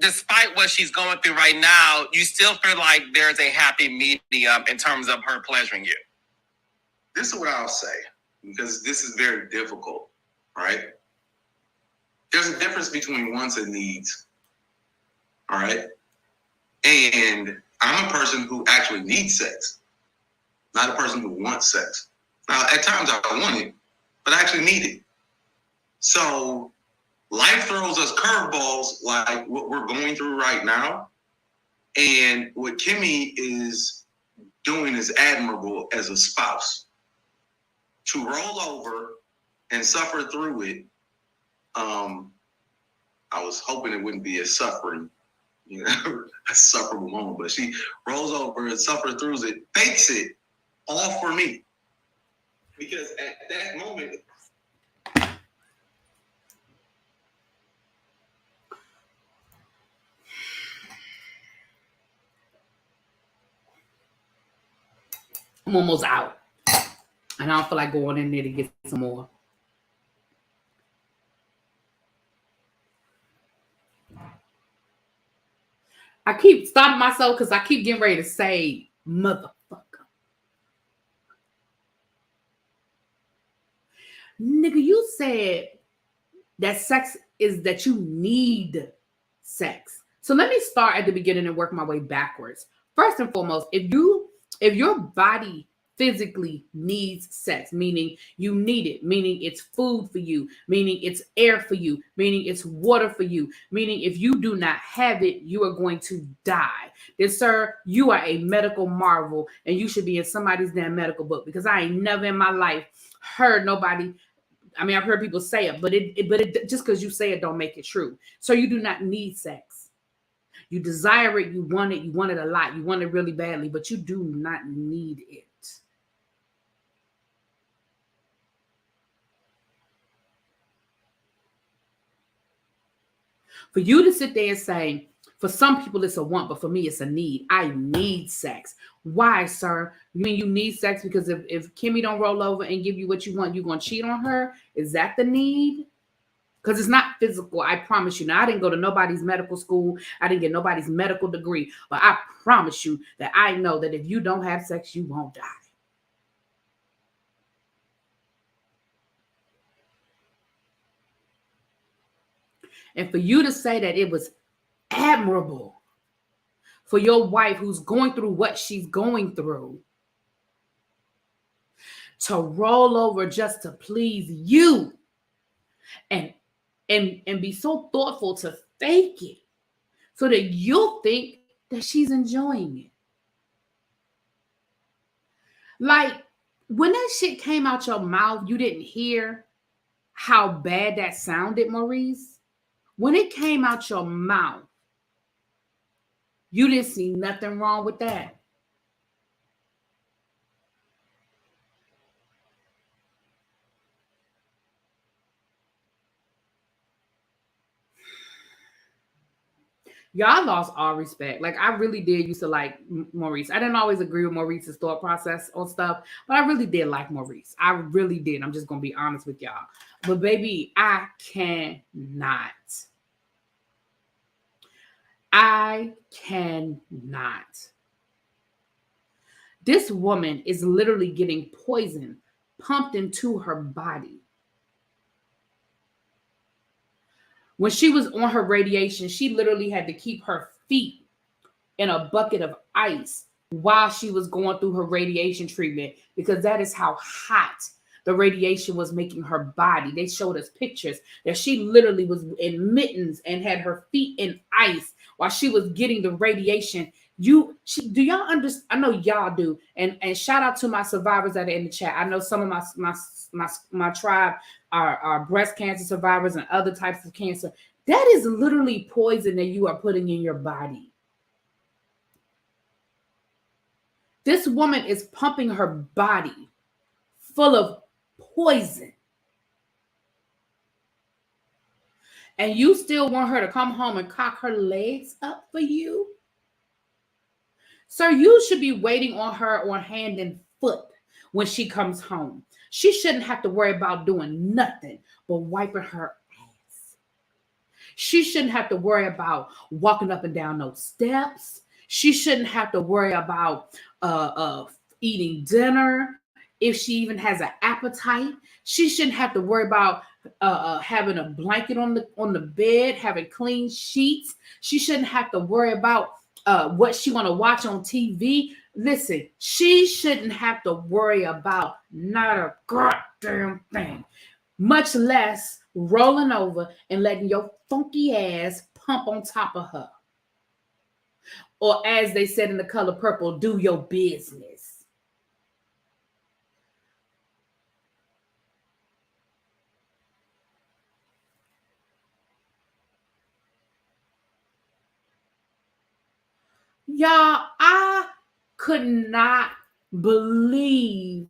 despite what she's going through right now, you still feel like there's a happy medium in terms of her pleasuring you? This is what I'll say, because this is very difficult, right? There's a difference between wants and needs, all right? And I'm a person who actually needs sex, not a person who wants sex. Now, at times I want it, but I actually need it. So life throws us curveballs like what we're going through right now. And what Kimmy is doing is admirable as a spouse. To roll over and suffer through it, I was hoping it wouldn't be a suffering, a sufferable moment, but she rolls over and suffers through it, fakes it all for me. Because at that moment, I'm almost out. And I don't feel like going in there to get some more. I keep stopping myself because I keep getting ready to say, motherfucker. Nigga, you said that sex is that you need sex. So let me start at the beginning and work my way backwards. First and foremost, if your body physically needs sex, meaning you need it, meaning it's food for you, meaning it's air for you, meaning it's water for you, meaning if you do not have it, you are going to die. Then, sir, you are a medical marvel and you should be in somebody's damn medical book, because I ain't never in my life heard nobody. I mean, I've heard people say it, but it just because you say it don't make it true. So you do not need sex. You desire it, you want it a lot, you want it really badly, but you do not need it. For you to sit there and say, For some people, it's a want, but for me, it's a need. I need sex. Why, sir? You mean you need sex because if Kimmy don't roll over and give you what you want, you're going to cheat on her? Is that the need? Because it's not physical, I promise you. Now, I didn't go to nobody's medical school. I didn't get nobody's medical degree. But I promise you that I know that if you don't have sex, you won't die. And for you to say that it was admirable for your wife who's going through what she's going through to roll over just to please you and be so thoughtful to fake it so that you'll think that she's enjoying it. Like, when that shit came out your mouth, you didn't hear how bad that sounded, Maurice. When it came out your mouth, you didn't see nothing wrong with that. Y'all lost all respect. Like, I really did used to like Maurice. I didn't always agree with Maurice's thought process on stuff, but I really did like Maurice. I really did. I'm just going to be honest with y'all. But baby, I cannot. This woman is literally getting poison pumped into her body. When she was on her radiation, she literally had to keep her feet in a bucket of ice while she was going through her radiation treatment because that is how hot the radiation was making her body. They showed us pictures that she literally was in mittens and had her feet in ice while she was getting the radiation. Do y'all understand? I know y'all do. And shout out to my survivors that are in the chat. I know some of my tribe are breast cancer survivors and other types of cancer. That is literally poison that you are putting in your body. This woman is pumping her body full of poison. And you still want her to come home and cock her legs up for you? Sir, you should be waiting on her on hand and foot when she comes home. She shouldn't have to worry about doing nothing but wiping her ass. She shouldn't have to worry about walking up and down those steps. She shouldn't have to worry about eating dinner if she even has an appetite. She shouldn't have to worry about having a blanket on the bed, having clean sheets. She shouldn't have to worry about what she want to watch on TV. Listen, she shouldn't have to worry about not a goddamn thing, much less rolling over and letting your funky ass pump on top of her. Or as they said in The Color Purple, do your business. Y'all, I could not believe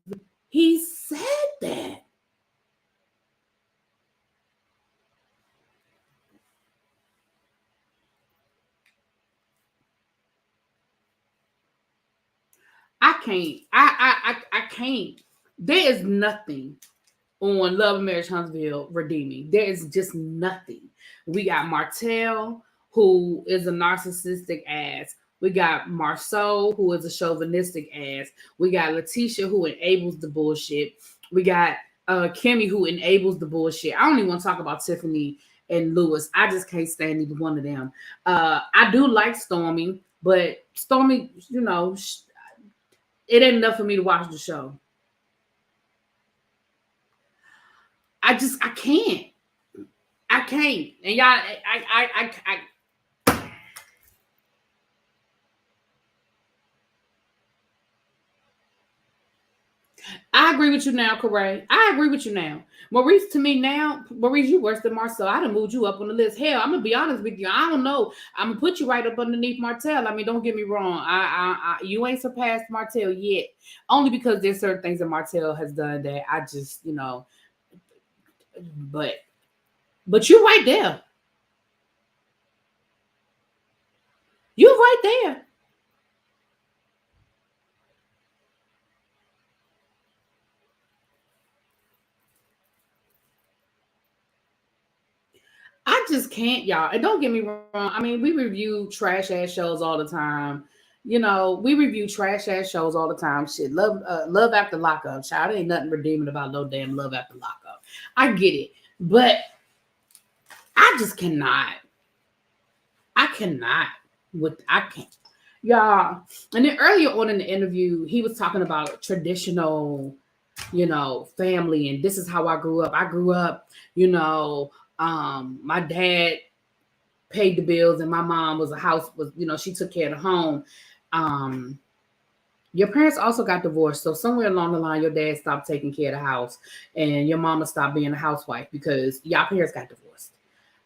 he said that. I can't. I can't. There is nothing on Love and Marriage Huntsville redeeming. There is just nothing. We got Martell, who is a narcissistic ass. We got Marceau, who is a chauvinistic ass. We got Letitia, who enables the bullshit. We got Kimmy, who enables the bullshit. I don't even want to talk about Tiffany and Lewis. I just can't stand either one of them. I do like Stormy, but Stormy, you know, it ain't enough for me to watch the show. I can't. I can't. And y'all, I agree with you now, Corey. I agree with you now. Maurice, to me now, Maurice, you worse than Marcel. I done moved you up on the list. Hell, I'm going to be honest with you. I don't know. I'm going to put you right up underneath Martell. I mean, don't get me wrong. You ain't surpassed Martell yet. Only because there's certain things that Martell has done that I just, you know, but you're right there. there. I just can't, y'all. And don't get me wrong. I mean, we review trash ass shows all the time. You know, we review trash ass shows all the time. Shit, Love After Lockup. Child, ain't nothing redeeming about no damn Love After Lockup. I get it, but I just cannot. I cannot. I can't, y'all. And then earlier on in the interview, he was talking about traditional, you know, family, and this is how I grew up. I grew up, you know. My dad paid the bills and my mom was she took care of the home. Your parents also got divorced. So somewhere along the line, your dad stopped taking care of the house and your mama stopped being a housewife because y'all parents got divorced.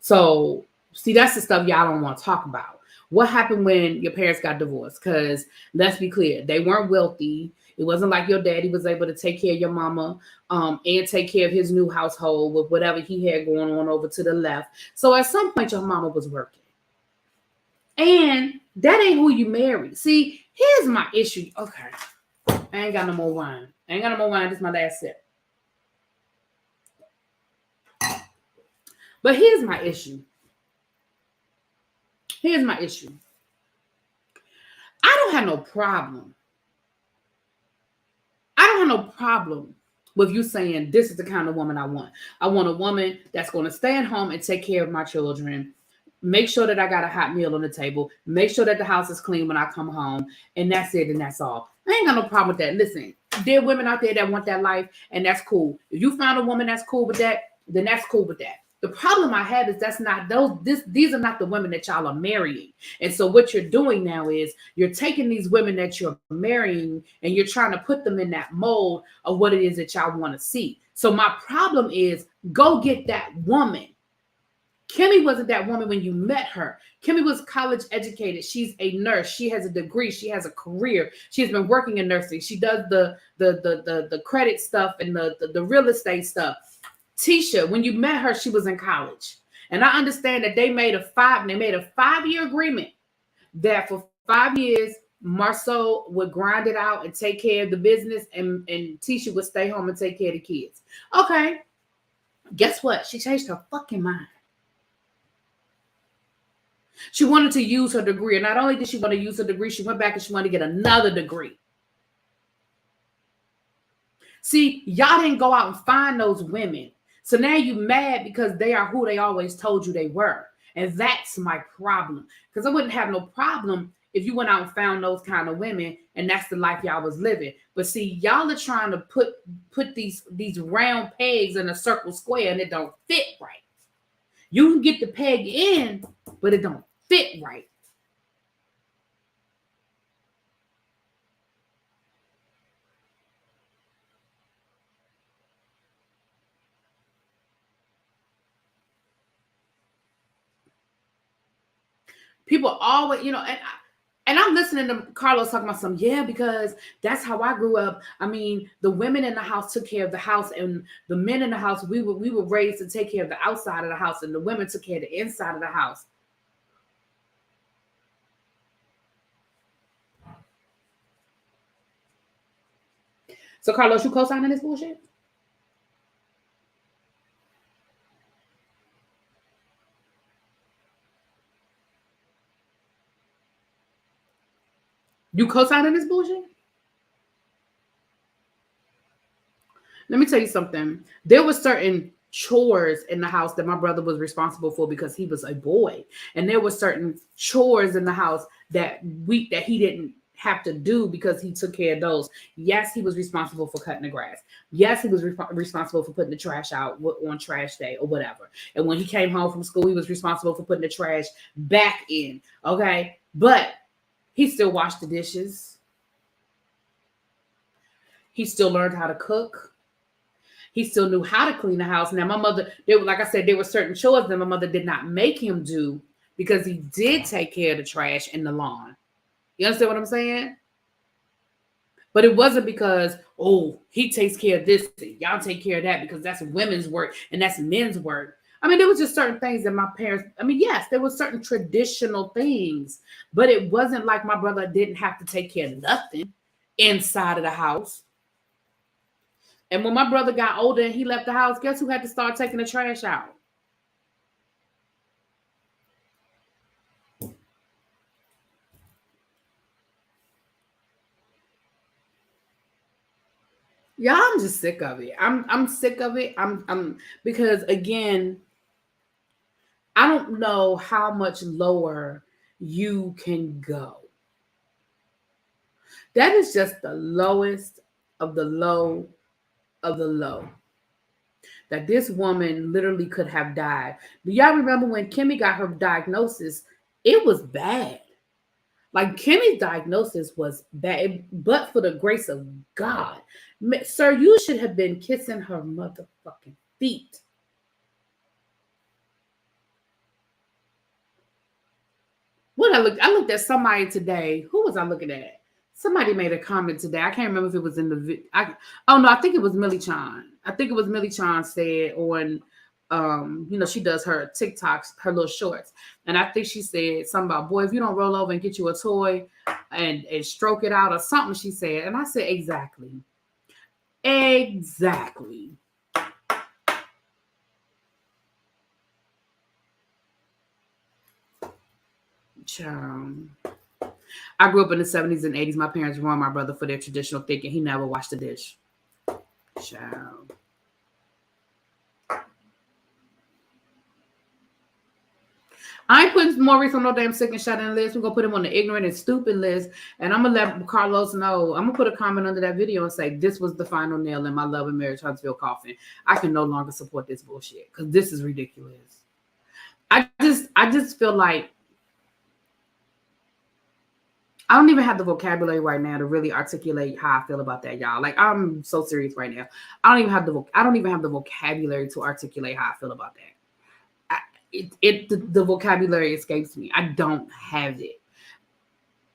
So see, that's the stuff y'all don't want to talk about. What happened when your parents got divorced? Because let's be clear, they weren't wealthy. It wasn't like your daddy was able to take care of your mama and take care of his new household with whatever he had going on over to the left. So at some point, your mama was working. And that ain't who you marry. See, here's my issue. Okay. I ain't got no more wine. This is my last sip. But here's my issue. I don't have no problem with you saying this is the kind of woman I want. I want a woman that's going to stay at home and take care of my children, make sure that I got a hot meal on the table, make sure that the house is clean when I come home, and that's it, and that's all. I ain't got no problem with that. Listen, there are women out there that want that life, and that's cool. If you find a woman that's cool with that, then that's cool with that. The problem I have is these are not the women that y'all are marrying. And so what you're doing now is you're taking these women that you're marrying and you're trying to put them in that mold of what it is that y'all want to see. So my problem is go get that woman. Kimmy wasn't that woman when you met her. Kimmy was college educated. She's a nurse. She has a degree. She has a career. She's been working in nursing. She does the credit stuff and the real estate stuff. Tisha, when you met her, she was in college. And I understand that they made a 5-year agreement that for 5 years, Marceau would grind it out and take care of the business and Tisha would stay home and take care of the kids. Okay. Guess what? She changed her fucking mind. She wanted to use her degree. And not only did she want to use her degree, she went back and she wanted to get another degree. See, y'all didn't go out and find those women. So now you mad because they are who they always told you they were. And that's my problem. Because I wouldn't have no problem if you went out and found those kind of women and that's the life y'all was living. But see, y'all are trying to put these round pegs in a circle square and it don't fit right. You can get the peg in, but it don't fit right. People always, and I'm listening to Carlos talking about because that's how I grew up. I mean, the women in the house took care of the house, and the men in the house, we were raised to take care of the outside of the house, and the women took care of the inside of the house. So, Carlos, you co-signing this bullshit? You co-signing this bullshit? Let me tell you something. There were certain chores in the house that my brother was responsible for because he was a boy. And there were certain chores in the house that he didn't have to do because he took care of those. Yes, he was responsible for cutting the grass. Yes, he was responsible for putting the trash out on trash day or whatever. And when he came home from school, he was responsible for putting the trash back in. Okay. But he still washed the dishes. He still learned how to cook. He still knew how to clean the house. Now, my mother, like I said, there were certain chores that my mother did not make him do because he did take care of the trash and the lawn. You understand what I'm saying? But it wasn't because, he takes care of this, y'all take care of that, because that's women's work and that's men's work. I mean, there was just certain things that my parents, I mean, yes, there were certain traditional things, but it wasn't like my brother didn't have to take care of nothing inside of the house. And when my brother got older and he left the house, guess who had to start taking the trash out? Yeah, I'm just sick of it. I'm sick of it. I'm because again, I don't know how much lower you can go. That is just the lowest of the low of the low. That this woman literally could have died. Do y'all remember when Kimmy got her diagnosis? It was bad. Like Kimmy's diagnosis was bad, but for the grace of God, sir, you should have been kissing her motherfucking feet. What I looked at somebody today. Who was I looking at? Somebody made a comment today. I can't remember if it was in the. I think it was Millie Chan. I think it was Millie Chan said on, she does her TikToks, her little shorts, and I think she said something about, boy, if you don't roll over and get you a toy, and stroke it out or something. She said, and I said exactly. Child. I grew up in the 70s and 80s. My parents ruined my brother for their traditional thinking. He never washed a dish. Child. I ain't putting Maurice on no damn sick and shut in list. We're going to put him on the ignorant and stupid list. And I'm going to let Carlos know. I'm going to put a comment under that video and say, this was the final nail in my love and marriage Huntsville coffin. I can no longer support this bullshit because this is ridiculous. I just feel like I don't even have the vocabulary right now to really articulate how I feel about that, y'all. Like, I'm so serious right now. I don't even have the vocabulary to articulate how I feel about that. The vocabulary escapes me. I don't have it.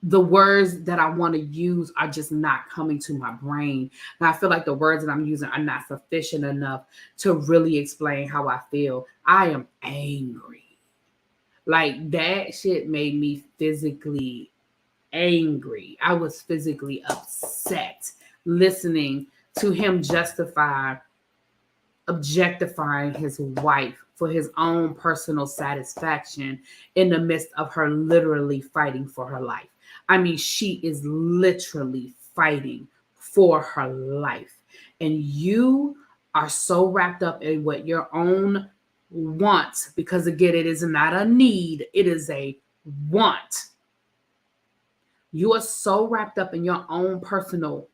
The words that I want to use are just not coming to my brain. And I feel like the words that I'm using are not sufficient enough to really explain how I feel. I am angry. Like, that shit made me physically angry. I was physically upset listening to him objectifying his wife for his own personal satisfaction in the midst of her literally fighting for her life. I mean, she is literally fighting for her life. And you are so wrapped up in what your own wants, because again, it is not a need, it is a want. You are so wrapped up in your own personal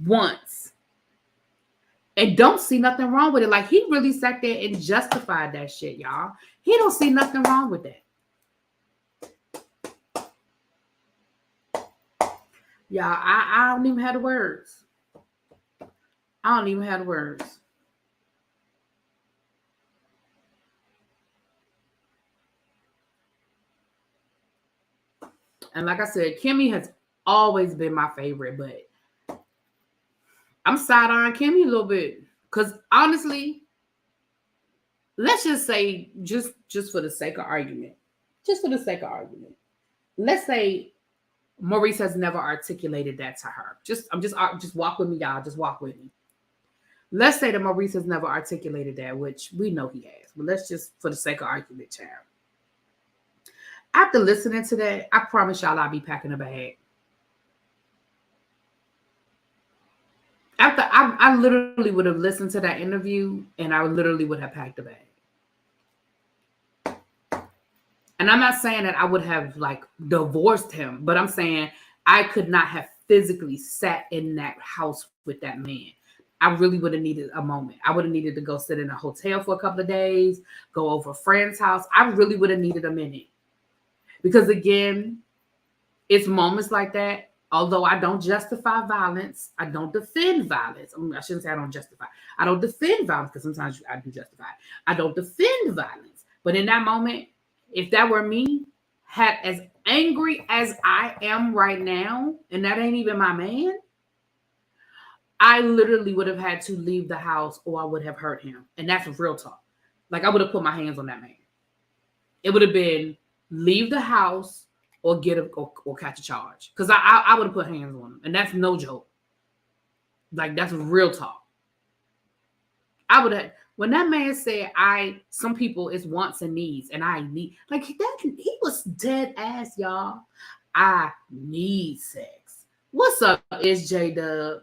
wants and don't see nothing wrong with it. Like, he really sat there and justified that shit, y'all. He don't see nothing wrong with that. Y'all, I don't even have the words. I don't even have the words. And like I said, Kimmy has always been my favorite, but I'm side-eyeing Kimmy a little bit. Because honestly, let's just say, just for the sake of argument, let's say Maurice has never articulated that to her. Just walk with me, y'all. Just walk with me. Let's say that Maurice has never articulated that, which we know he has. But let's just, for the sake of argument, child. After listening to that, I promise y'all I'll be packing a bag. After I literally would have listened to that interview and I literally would have packed a bag. And I'm not saying that I would have like divorced him, but I'm saying I could not have physically sat in that house with that man. I really would have needed a moment. I would have needed to go sit in a hotel for a couple of days, go over a friend's house. I really would have needed a minute. Because again, it's moments like that. Although I don't justify violence, I don't defend violence. I shouldn't say I don't justify. I don't defend violence because sometimes I do justify. I don't defend violence. But in that moment, if that were me, had as angry as I am right now, and that ain't even my man, I literally would have had to leave the house or I would have hurt him. And that's real talk. Like, I would have put my hands on that man. It would have been leave the house or or catch a charge. Because I would have put hands on him. And that's no joke. Like, that's real talk. I would have, when that man said, some people it's wants and needs, and I need, like, that, he was dead ass, y'all. I need sex. What's up, SJ Dub?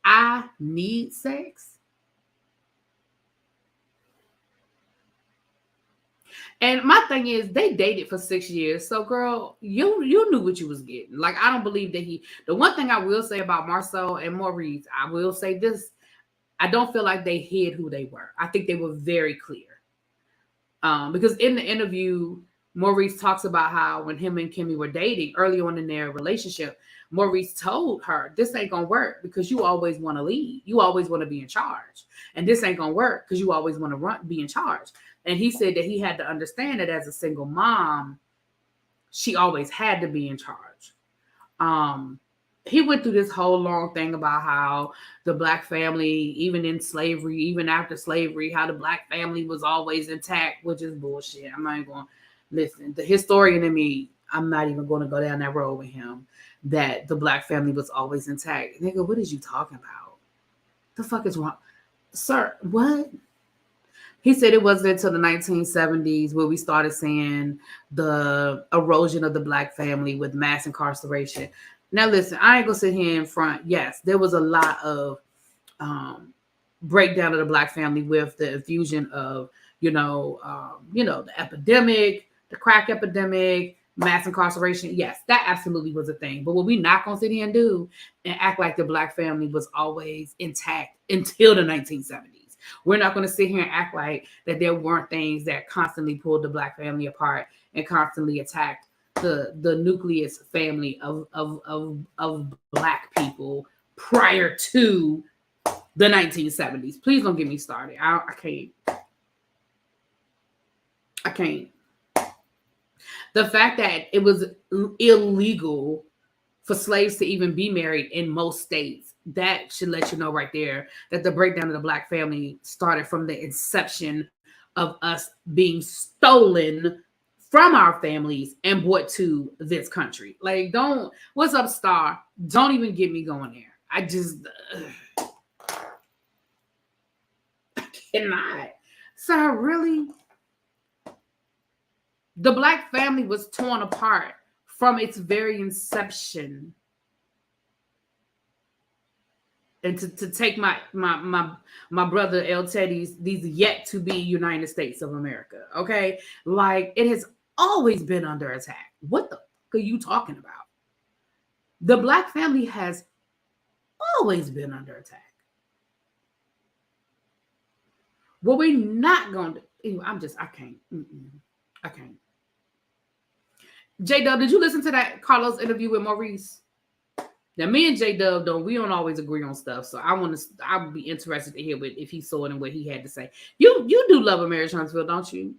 I need sex. And my thing is, they dated for 6 years. So, girl, you knew what you was getting. Like, I don't believe that the one thing I will say about Marcel and Maurice, I will say this, I don't feel like they hid who they were. I think they were very clear. Because in the interview, Maurice talks about how when him and Kimmy were dating early on in their relationship, Maurice told her, this ain't going to work because you always want to lead. You always want to be in charge. And this ain't going to work because you always want to be in charge. And he said that he had to understand that as a single mom, she always had to be in charge. He went through this whole long thing about how the Black family, even in slavery, even after slavery, how the Black family was always intact, which is bullshit. I'm not even going to listen. The historian in me, I'm not even going to go down that road with him, that the Black family was always intact. Nigga, what is you talking about? The fuck is wrong? Sir, what? He said it wasn't until the 1970s where we started seeing the erosion of the Black family with mass incarceration. Now, listen, I ain't gonna sit here in front. Yes, there was a lot of breakdown of the Black family with the infusion of, the epidemic, the crack epidemic, mass incarceration. Yes, that absolutely was a thing. But what we not gonna sit here and do and act like the Black family was always intact until the 1970s. We're not going to sit here and act like that there weren't things that constantly pulled the Black family apart and constantly attacked the nucleus family of Black people prior to the 1970s. Please don't get me started. I can't. The fact that it was illegal for slaves to even be married in most states, that should let you know right there that the breakdown of the Black family started from the inception of us being stolen from our families and brought to this country. Like, what's up, Star? Don't even get me going there. I cannot. Sir, really? The Black family was torn apart from its very inception. And to take my brother El Teddy's, these yet to be United States of America, okay? Like, it has always been under attack. What the fuck are you talking about? The Black family has always been under attack. What we're not going to do, I can't. I can't. J-Dub, did you listen to that Carlos interview with Maurice? Now, me and J-Dub, we don't always agree on stuff, so I would be interested to hear if he saw it and what he had to say. You do love a Marriage Huntsville, don't you?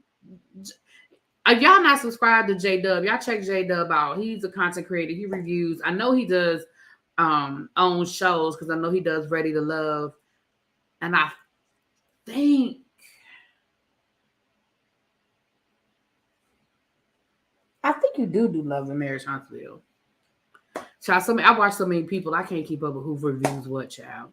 If y'all not subscribed to J-Dub, y'all check J-Dub out. He's a content creator. He reviews. I know he does own shows because I know he does Ready to Love. And I think you do Love and Marriage Huntsville. Child, I watch so many people, I can't keep up with who reviews what, child.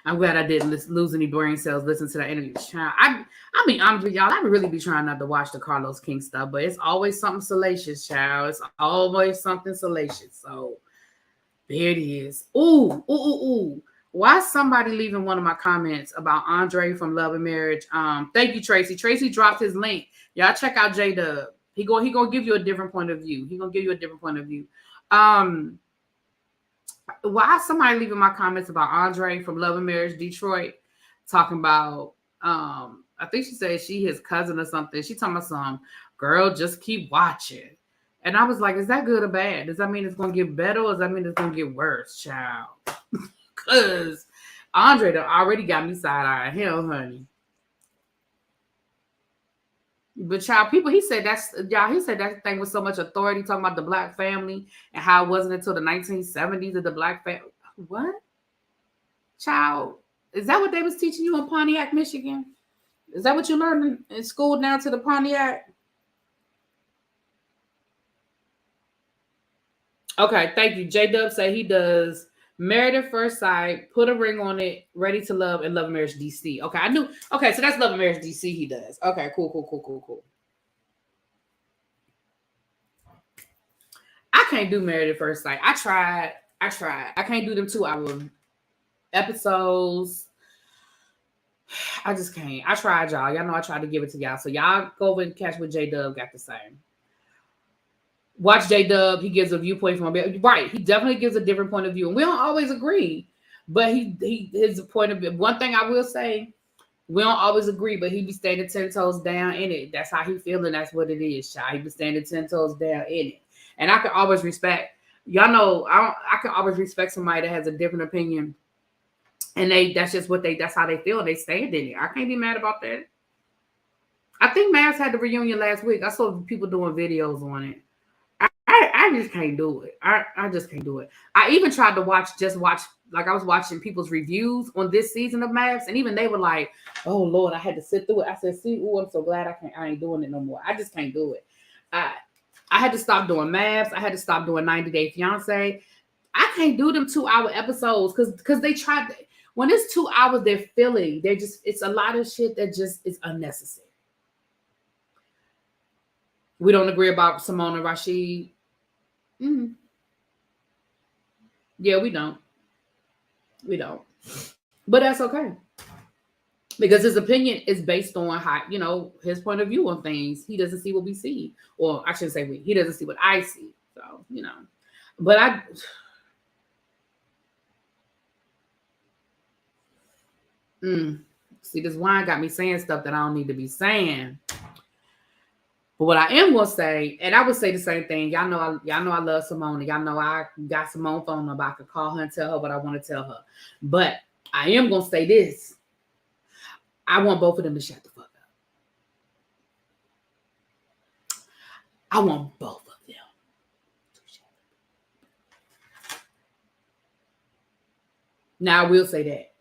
I'm glad I didn't lose any brain cells listening to that interview. Child, I mean, honest with y'all, I really be trying not to watch the Carlos King stuff, but it's always something salacious, child. It's always something salacious. So there it is. Ooh. Why is somebody leaving one of my comments about Andre from Love and Marriage? Thank you, Tracy. Tracy dropped his link. Y'all check out J-Dub. He gonna give you a different point of view. Why is somebody leaving my comments about Andre from Love and Marriage Detroit talking about I think she said she his cousin or something. She talking about some girl, just keep watching. And I was like, is that good or bad? Does that mean it's gonna get better or does that mean it's gonna get worse, child? Because Andre done already got me side-eye. Hell, honey. But child, he said that thing with so much authority, talking about the Black family and how it wasn't until the 1970s that the Black family. What? Child, Is that what they was teaching you in Pontiac, Michigan? Is that what you learned in school down to the Pontiac? Okay, thank you. J-Dub said he does Married at First Sight, Put a Ring on It, Ready to Love, and Love and Marriage DC. Okay, I knew. Okay, so that's Love and Marriage DC he does. Okay, cool. I can't do Married at First Sight. I tried. I can't do them 2-hour episodes. I just can't. I tried, y'all. Y'all know I tried to give it to y'all. So y'all go over and catch what J-Dub got to say. Watch J-Dub. He gives a viewpoint from a right. He definitely gives a different point of view. And we don't always agree. But his point of view. One thing I will say, we don't always agree, but he be standing 10 toes down in it. That's how he feeling. That's what it is, child. He be standing 10 toes down in it. And I can always respect. Y'all know I can always respect somebody that has a different opinion. And that's how they feel. They stand in it. I can't be mad about that. I think Mavs had the reunion last week. I saw people doing videos on it. I just can't do it. I just can't do it. I even tried to watch, like I was watching people's reviews on this season of Mavs, and even they were like, oh Lord, I had to sit through it. I said, see, I'm so glad I ain't doing it no more. I just can't do it. I had to stop doing Mavs. I had to stop doing 90 Day Fiance. I can't do them 2-hour episodes because they tried. When it's 2 hours, they're filling. It's a lot of shit that just is unnecessary. We don't agree about Simone and Rashid. Mm-hmm. Yeah, we don't. But that's okay. Because his opinion is based on how, his point of view on things. He doesn't see what we see. Or I shouldn't say he doesn't see what I see. So, But see, this wine got me saying stuff that I don't need to be saying. But what I am gonna say, and I would say the same thing. Y'all know I love Simone. Y'all know I got Simone's phone number. I could call her and tell her what I want to tell her. But I am gonna say this. I want both of them to shut the fuck up. I want both of them to shut up. Now I will say that.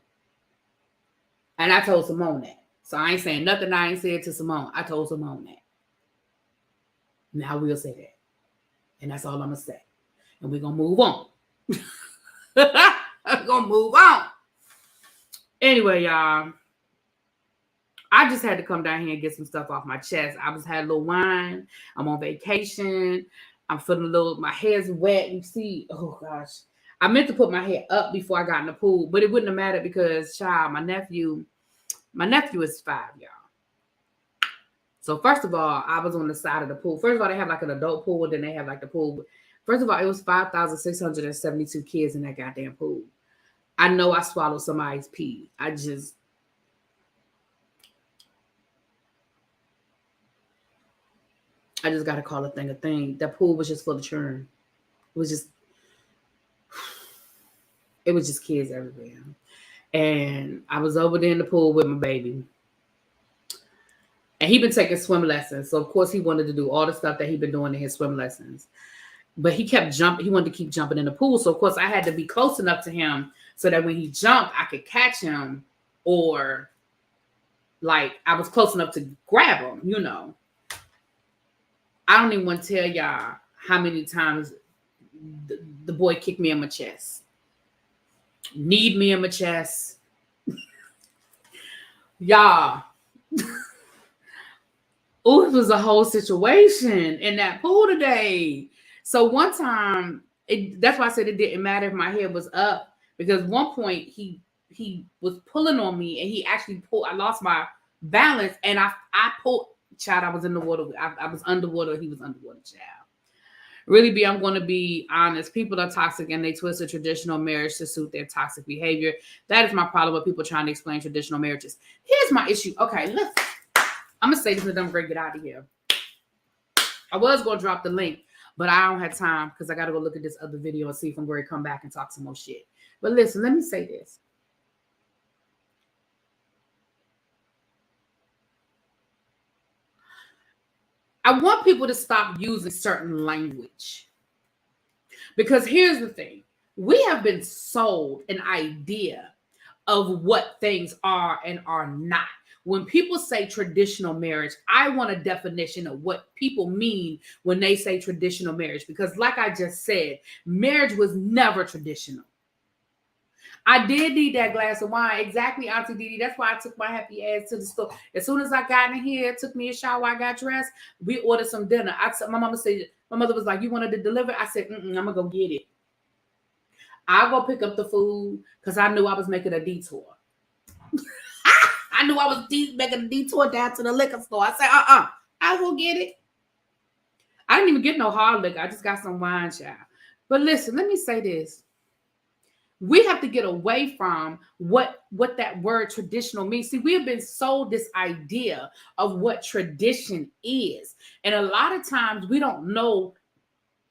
And I told Simone that. So I ain't saying nothing I ain't said to Simone. I told Simone that. Now we'll say that. And that's all I'm going to say. And we're going to move on. We're going to move on. Anyway, y'all. I just had to come down here and get some stuff off my chest. I had a little wine. I'm on vacation. I'm feeling my hair's wet. You see, oh gosh. I meant to put my hair up before I got in the pool, but it wouldn't have mattered because, child, my nephew is 5, y'all. So first of all, I was on the side of the pool. First of all, they have like an adult pool, and then they have like the pool. First of all, it was 5,672 kids in that goddamn pool. I know I swallowed somebody's pee. I just got to call a thing a thing. That pool was just full of churn. It was just kids everywhere. And I was over there in the pool with my baby. And he'd been taking swim lessons. So, of course, he wanted to do all the stuff that he'd been doing in his swim lessons. But he kept jumping. He wanted to keep jumping in the pool. So, of course, I had to be close enough to him so that when he jumped, I could catch him, or like I was close enough to grab him, I don't even want to tell y'all how many times the boy kicked me in my chest, kneed me in my chest. Y'all. Oh, it was a whole situation in that pool today. So one time, that's why I said it didn't matter if my head was up, because one point he was pulling on me and he actually pulled. I lost my balance and I pulled. Child, I was in the water. I was underwater. He was underwater, child. Really, I'm going to be honest. People are toxic and they twist a traditional marriage to suit their toxic behavior. That is my problem with people trying to explain traditional marriages. Here's my issue. Okay, listen. I'm going to say this and then I'm going to get out of here. I was going to drop the link, but I don't have time because I got to go look at this other video and see if I'm going to come back and talk some more shit. But listen, let me say this. I want people to stop using certain language. Because here's the thing. We have been sold an idea of what things are and are not. When people say traditional marriage, I want a definition of what people mean when they say traditional marriage. Because like I just said, marriage was never traditional. I did need that glass of wine. Exactly, Auntie Didi. That's why I took my happy ass to the store. As soon as I got in here, took me a shower, I got dressed, we ordered some dinner. My mother was like, you wanted to deliver? I said, I'm going to go get it. I'll go pick up the food because I knew I was making a detour. I knew I was making a detour down to the liquor store. I said, I'll go get it. I didn't even get no hard liquor. I just got some wine, child. But listen, let me say this. We have to get away from what that word traditional means. See, we have been sold this idea of what tradition is. And a lot of times we don't know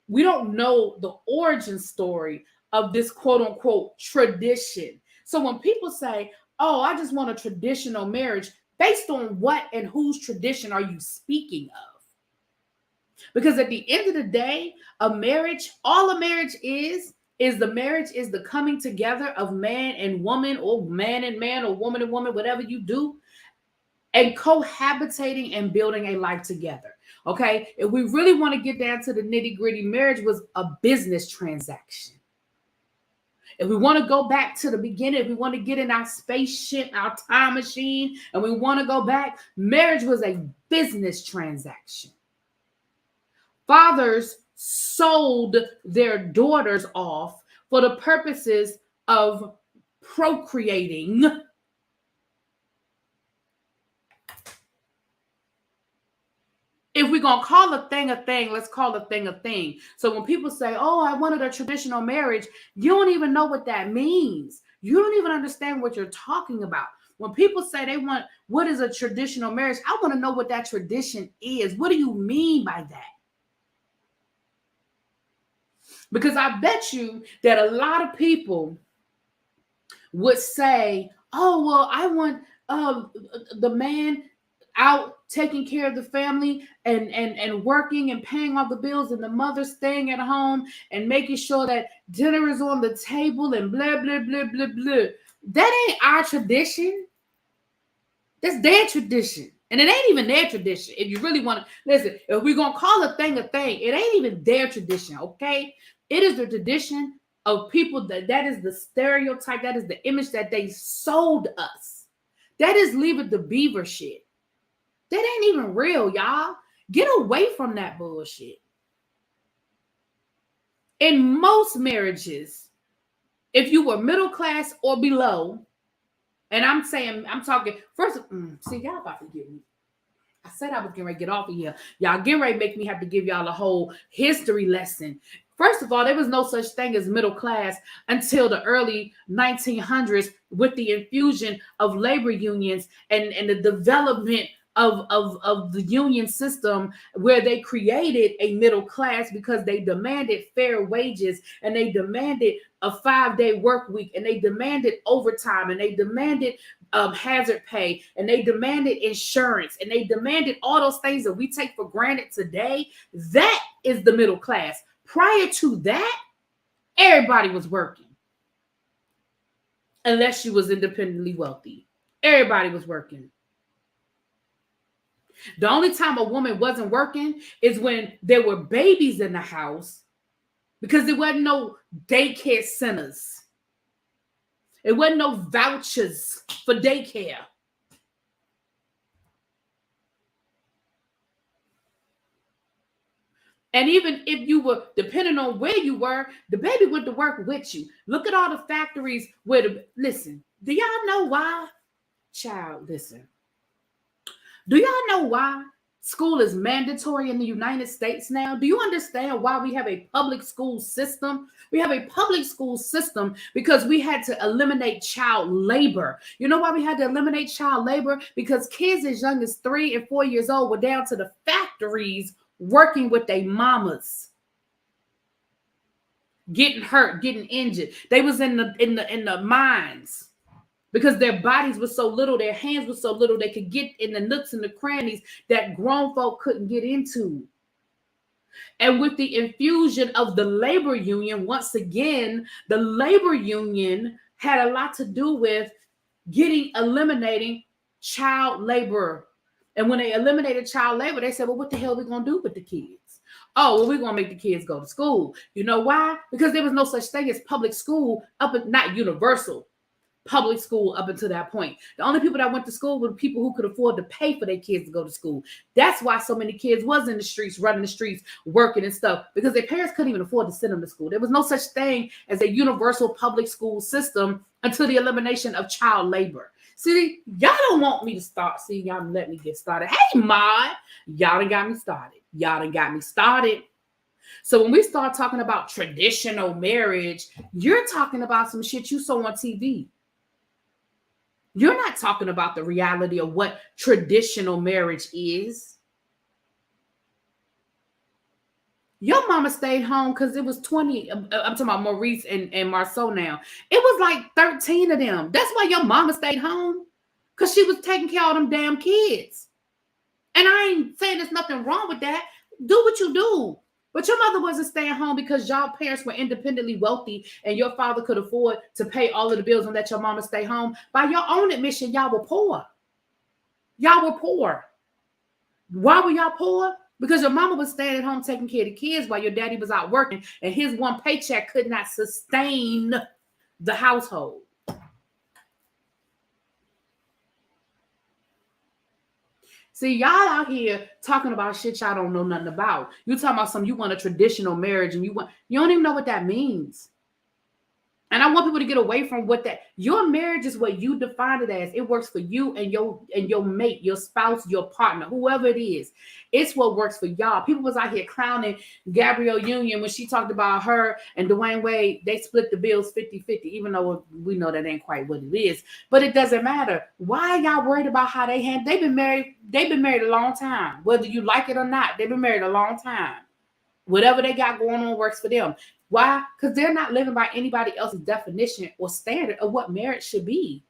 the origin story of this quote unquote tradition. So when people say, oh, I just want a traditional marriage, based on what and whose tradition are you speaking of? Because at the end of the day, all a marriage is the coming together of man and woman, or man and man, or woman and woman, whatever you do, and cohabitating and building a life together. Okay? If we really want to get down to the nitty-gritty, marriage was a business transaction. If we want to go back to the beginning, if we want to get in our spaceship, our time machine, and we want to go back, marriage was a business transaction. Fathers sold their daughters off for the purposes of procreating. If we're going to call a thing, let's call a thing a thing. So when people say, oh, I wanted a traditional marriage, you don't even know what that means. You don't even understand what you're talking about. When people say they want, what is a traditional marriage? I want to know what that tradition is. What do you mean by that? Because I bet you that a lot of people would say, oh, well, I want the man out taking care of the family and working and paying all the bills, and the mother staying at home and making sure that dinner is on the table and blah, blah, blah, blah, blah. That ain't our tradition. That's their tradition. And it ain't even their tradition. If you really want to, listen, if we're going to call a thing, it ain't even their tradition, okay? It is the tradition of people that is the stereotype, that is the image that they sold us. That is Leave It to Beaver shit. That ain't even real, y'all. Get away from that bullshit. In most marriages, if you were middle class or below, and I'm talking, first, see, y'all about to get me. I said I was getting ready to get off of here. Y'all getting ready to make me have to give y'all a whole history lesson. First of all, there was no such thing as middle class until the early 1900s with the infusion of labor unions and the development of the union system, where they created a middle class because they demanded fair wages, and they demanded a 5-day work week, and they demanded overtime, and they demanded hazard pay, and they demanded insurance, and they demanded all those things that we take for granted today. That is the middle class. Prior to that, everybody was working. Unless you was independently wealthy. Everybody was working. The only time a woman wasn't working is when there were babies in the house, because there wasn't no daycare centers. It wasn't no vouchers for daycare. And even if you were, depending on where you were, the baby went to work with you. Look at all the factories where listen, do y'all know why? Child, listen. Do y'all know why school is mandatory in the United States now? Do you understand why we have a public school system? We have a public school system because we had to eliminate child labor. You know why we had to eliminate child labor? Because kids as young as 3 and 4 years old were down to the factories working with their mamas, getting hurt, getting injured. They was in the mines. Because their bodies were so little, their hands were so little, they could get in the nooks and the crannies that grown folk couldn't get into. And with the infusion of the labor union, once again, the labor union had a lot to do with eliminating child labor. And when they eliminated child labor, they said, well, what the hell are we going to do with the kids? Oh, well, we're going to make the kids go to school. You know why? Because there was no such thing as public school not universal public school up until that point. The only people that went to school were people who could afford to pay for their kids to go to school. That's why so many kids was in the streets, running the streets, working and stuff, because their parents couldn't even afford to send them to school. There was no such thing as a universal public school system until the elimination of child labor. See, y'all don't want me to start. See, y'all let me get started. Hey, Ma, y'all done got me started. Y'all done got me started. So when we start talking about traditional marriage, you're talking about some shit you saw on TV. You're not talking about the reality of what traditional marriage is. Your mama stayed home because it was 20. I'm talking about Maurice and Marceau now. It was like 13 of them. That's why your mama stayed home, because she was taking care of them damn kids. And I ain't saying there's nothing wrong with that. Do what you do. But your mother wasn't staying home because y'all parents were independently wealthy and your father could afford to pay all of the bills and let your mama stay home. By your own admission, y'all were poor. Y'all were poor. Why were y'all poor? Because your mama was staying at home taking care of the kids while your daddy was out working, and his one paycheck could not sustain the household. See, y'all out here talking about shit y'all don't know nothing about. You talking about you want a traditional marriage, and you don't even know what that means. And I want people to get away from your marriage is what you define it as. It works for you and your mate, your spouse, your partner, whoever it is. It's what works for y'all. People was out here clowning Gabrielle Union when she talked about her and Dwayne Wade. They split the bills 50-50, even though we know that ain't quite what it is. But it doesn't matter. Why are y'all worried about how they've been married a long time. Whether you like it or not, they've been married a long time. Whatever they got going on works for them. Why? Because they're not living by anybody else's definition or standard of what marriage should be.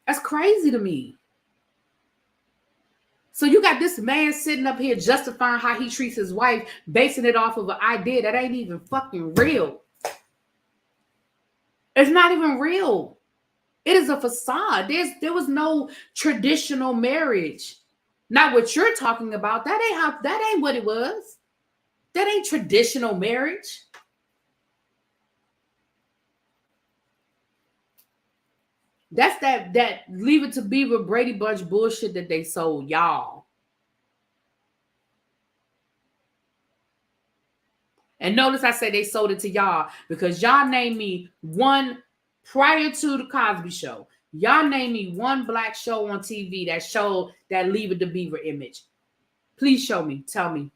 That's crazy to me. So you got this man sitting up here justifying how he treats his wife, basing it off of an idea that ain't even fucking real. It's not even real. It is a facade. There was no traditional marriage. Not what you're talking about. That ain't what it was. That ain't traditional marriage. That's that Leave It to Beaver Brady Bunch bullshit that they sold y'all. And notice I say they sold it to y'all because y'all named me one prior to the Cosby Show. Y'all name me one black show on TV that showed that Leave It to Beaver image. Please show me. Tell me.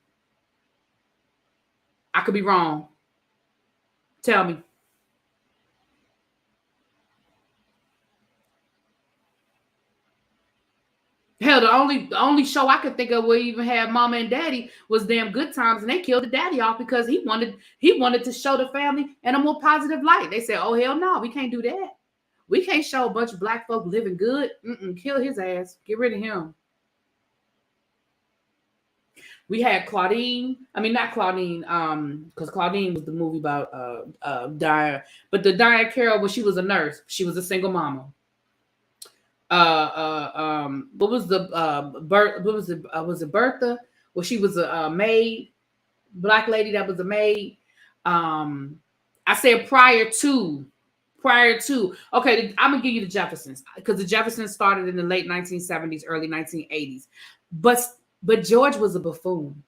I could be wrong. Tell me. Hell, the only show I could think of where even had Mama and Daddy was Damn Good Times, and they killed the daddy off because he wanted to show the family in a more positive light. They said, "Oh hell no, we can't do that. We can't show a bunch of black folk living good. Kill his ass. Get rid of him." We had Claudine. I mean, not Claudine, because Claudine was the movie about Diane. But the Diane Carroll, when she was a nurse, she was a single mama. What was it Bertha? Well, she was a maid, black lady that was a maid. I said prior to. Okay, I'm gonna give you the Jeffersons because the Jeffersons started in the late 1970s, early 1980s. But George was a buffoon.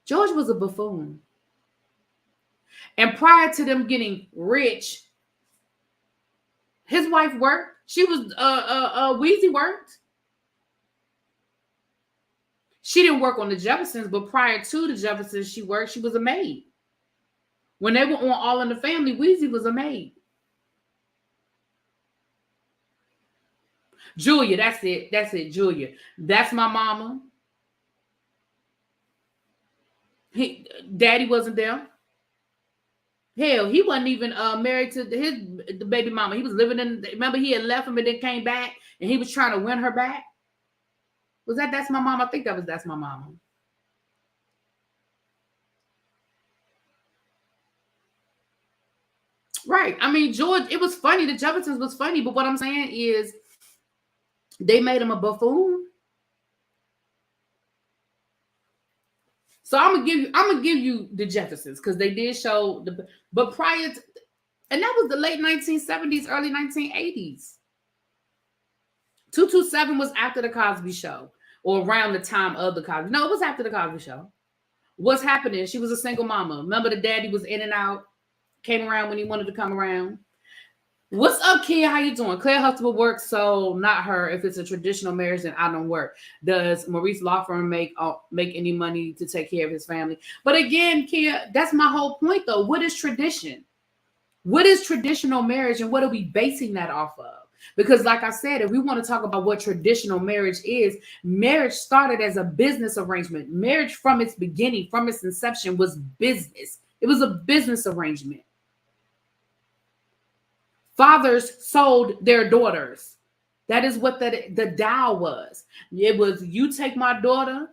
George was a buffoon. And prior to them getting rich, his wife worked. She was Weezy worked. She didn't work on the Jeffersons, but prior to the Jeffersons, she worked. She was a maid. When they were on All in the Family, Weezy was a maid. Julia, that's it, Julia. That's my mama. Daddy wasn't there. Hell, he wasn't even married to the baby mama. He was living in. Remember, he had left him and then came back, and he was trying to win her back. Was that's my mama? I think that's my mama. Right. I mean, George, it was funny. The Jeffersons was funny, but what I'm saying is they made him a buffoon. So I'm gonna give you the Jeffersons because they did show the, but prior to, and that was the late 1970s, early 1980s. 227 was after the Cosby Show or around the time of the Cosby. No, it was after the Cosby Show. What's happening? She was a single mama. Remember the daddy was in and out, came around when he wanted to come around. What's up, kid? How you doing? Claire Huxtable works, so not her. If it's a traditional marriage, then I don't work. Does Maurice law firm make any money to take care of his family? But again, Kia, that's my whole point, though. What is tradition? What is traditional marriage, and what are we basing that off of? Because, like I said, if we want to talk about what traditional marriage is, marriage started as a business arrangement. Marriage, from its beginning, from its inception, was business. It was a business arrangement. Fathers sold their daughters. That is what the Dow was. It was, you take my daughter,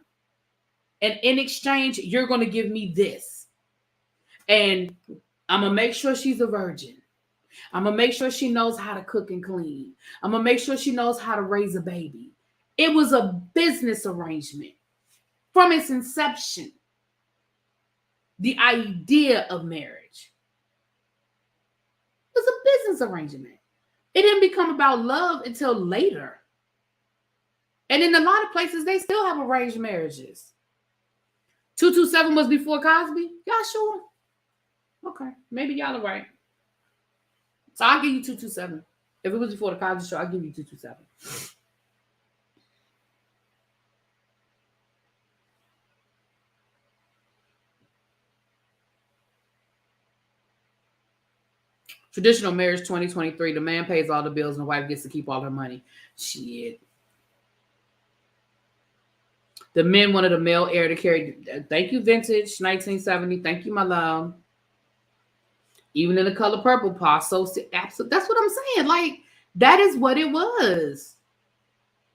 and in exchange, you're going to give me this. And I'm going to make sure she's a virgin. I'm going to make sure she knows how to cook and clean. I'm going to make sure she knows how to raise a baby. It was a business arrangement from its inception. The idea of marriage was a business arrangement. It didn't become about love until later. And in a lot of places, they still have arranged marriages. 227 was before Cosby? Y'all sure? Okay, maybe y'all are right. So I'll give you 227. If it was before the Cosby Show, I'll give you 227. Traditional marriage 2023. The man pays all the bills and the wife gets to keep all her money. Shit. The men wanted a male heir to carry. Thank you, vintage 1970. Thank you, my love. Even in the color purple, so absolutely. That's what I'm saying. Like, that is what it was.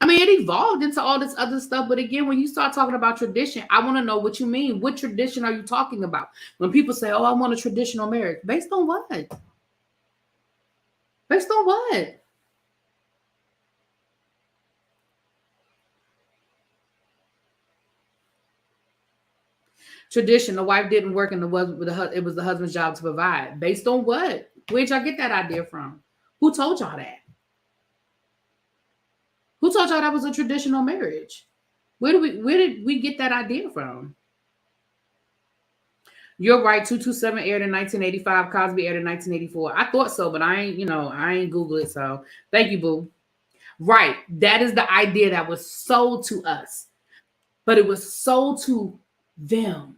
I mean, it evolved into all this other stuff. But again, when you start talking about tradition, I want to know what you mean. What tradition are you talking about? When people say, oh, I want a traditional marriage. Based on what? Based on what? Tradition. The wife didn't work and it was the husband's job to provide. Based on what? Where'd y'all get that idea from? Who told y'all that? Who told y'all that was a traditional marriage? Where did we get that idea from? You're right. 227 aired in 1985. Cosby aired in 1984. I thought so, but I ain't Google it. So thank you, boo. Right. That is the idea that was sold to us, but it was sold to them,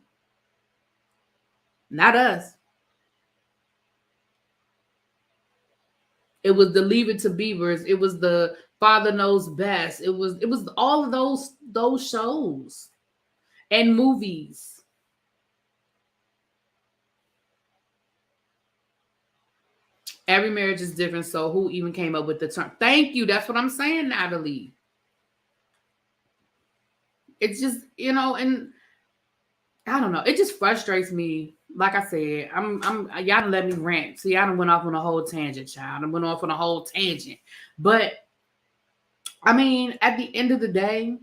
not us. It was the Leave It to Beavers. It was the Father Knows Best. It was all of those shows and movies. Every marriage is different. So who even came up with the term? Thank you. That's what I'm saying, Natalie. It's just, and I don't know. It just frustrates me. Like I said, y'all done let me rant. So y'all done went off on a whole tangent, child. I went off on a whole tangent. But I mean, at the end of the day,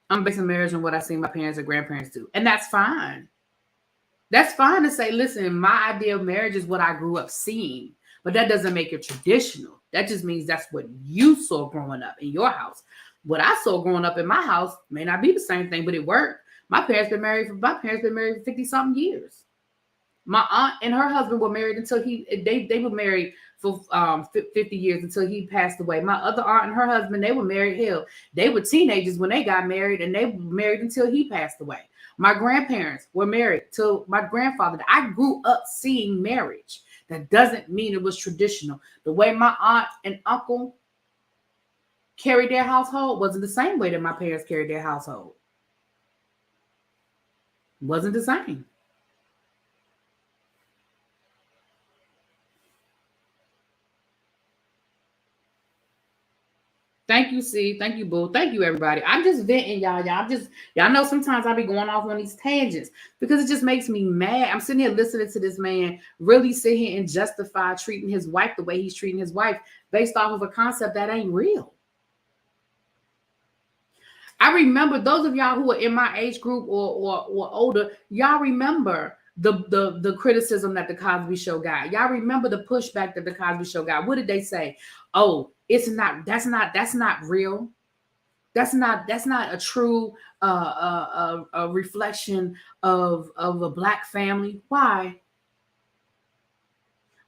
I'm basing marriage on what I seen my parents and grandparents do. And that's fine. That's fine to say, listen, my idea of marriage is what I grew up seeing. But that doesn't make it traditional. That just means that's what you saw growing up in your house. What I saw growing up in my house may not be the same thing, but it worked. My parents been married for 50-something years. My aunt and her husband were married until they were married for 50 years until he passed away. My other aunt and her husband, they were married. Hell, they were teenagers when they got married, and they were married until he passed away. My grandparents were married till my grandfather. I grew up seeing marriage. That doesn't mean it was traditional. The way my aunt and uncle carried their household wasn't the same way that my parents carried their household. It wasn't the same. Thank you, C. Thank you, Boo. Thank you, everybody. I'm just venting, y'all. Y'all know sometimes I be going off on these tangents because it just makes me mad. I'm sitting here listening to this man really sit here and justify treating his wife the way he's treating his wife based off of a concept that ain't real. I remember those of y'all who are in my age group or older, y'all remember the criticism that the Cosby Show got. Y'all remember the pushback that the Cosby Show got. What did they say? Oh, that's not real. That's not a true a reflection of a Black family. Why?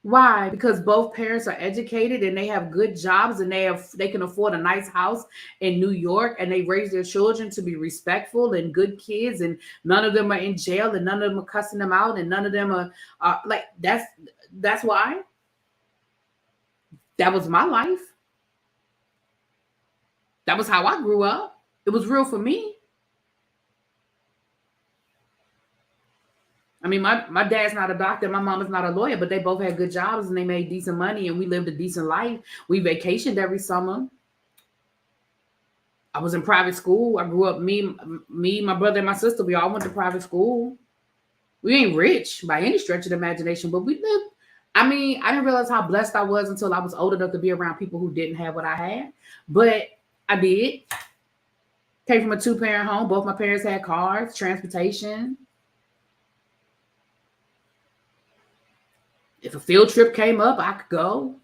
Why? Because both parents are educated and they have good jobs and they can afford a nice house in New York and they raise their children to be respectful and good kids and none of them are in jail and none of them are cussing them out and none of them are like that's why. That was my life. That was how I grew up. It was real for me. I mean, my dad's not a doctor, my mom is not a lawyer, but they both had good jobs and they made decent money and we lived a decent life. We vacationed every summer. I was in private school. I grew up, me, my brother, and my sister, we all went to private school. We ain't rich by any stretch of the imagination, but we lived. I mean, I didn't realize how blessed I was until I was old enough to be around people who didn't have what I had. But I did. Came from a 2-parent home. Both my parents had cars, transportation. If a field trip came up, I could go.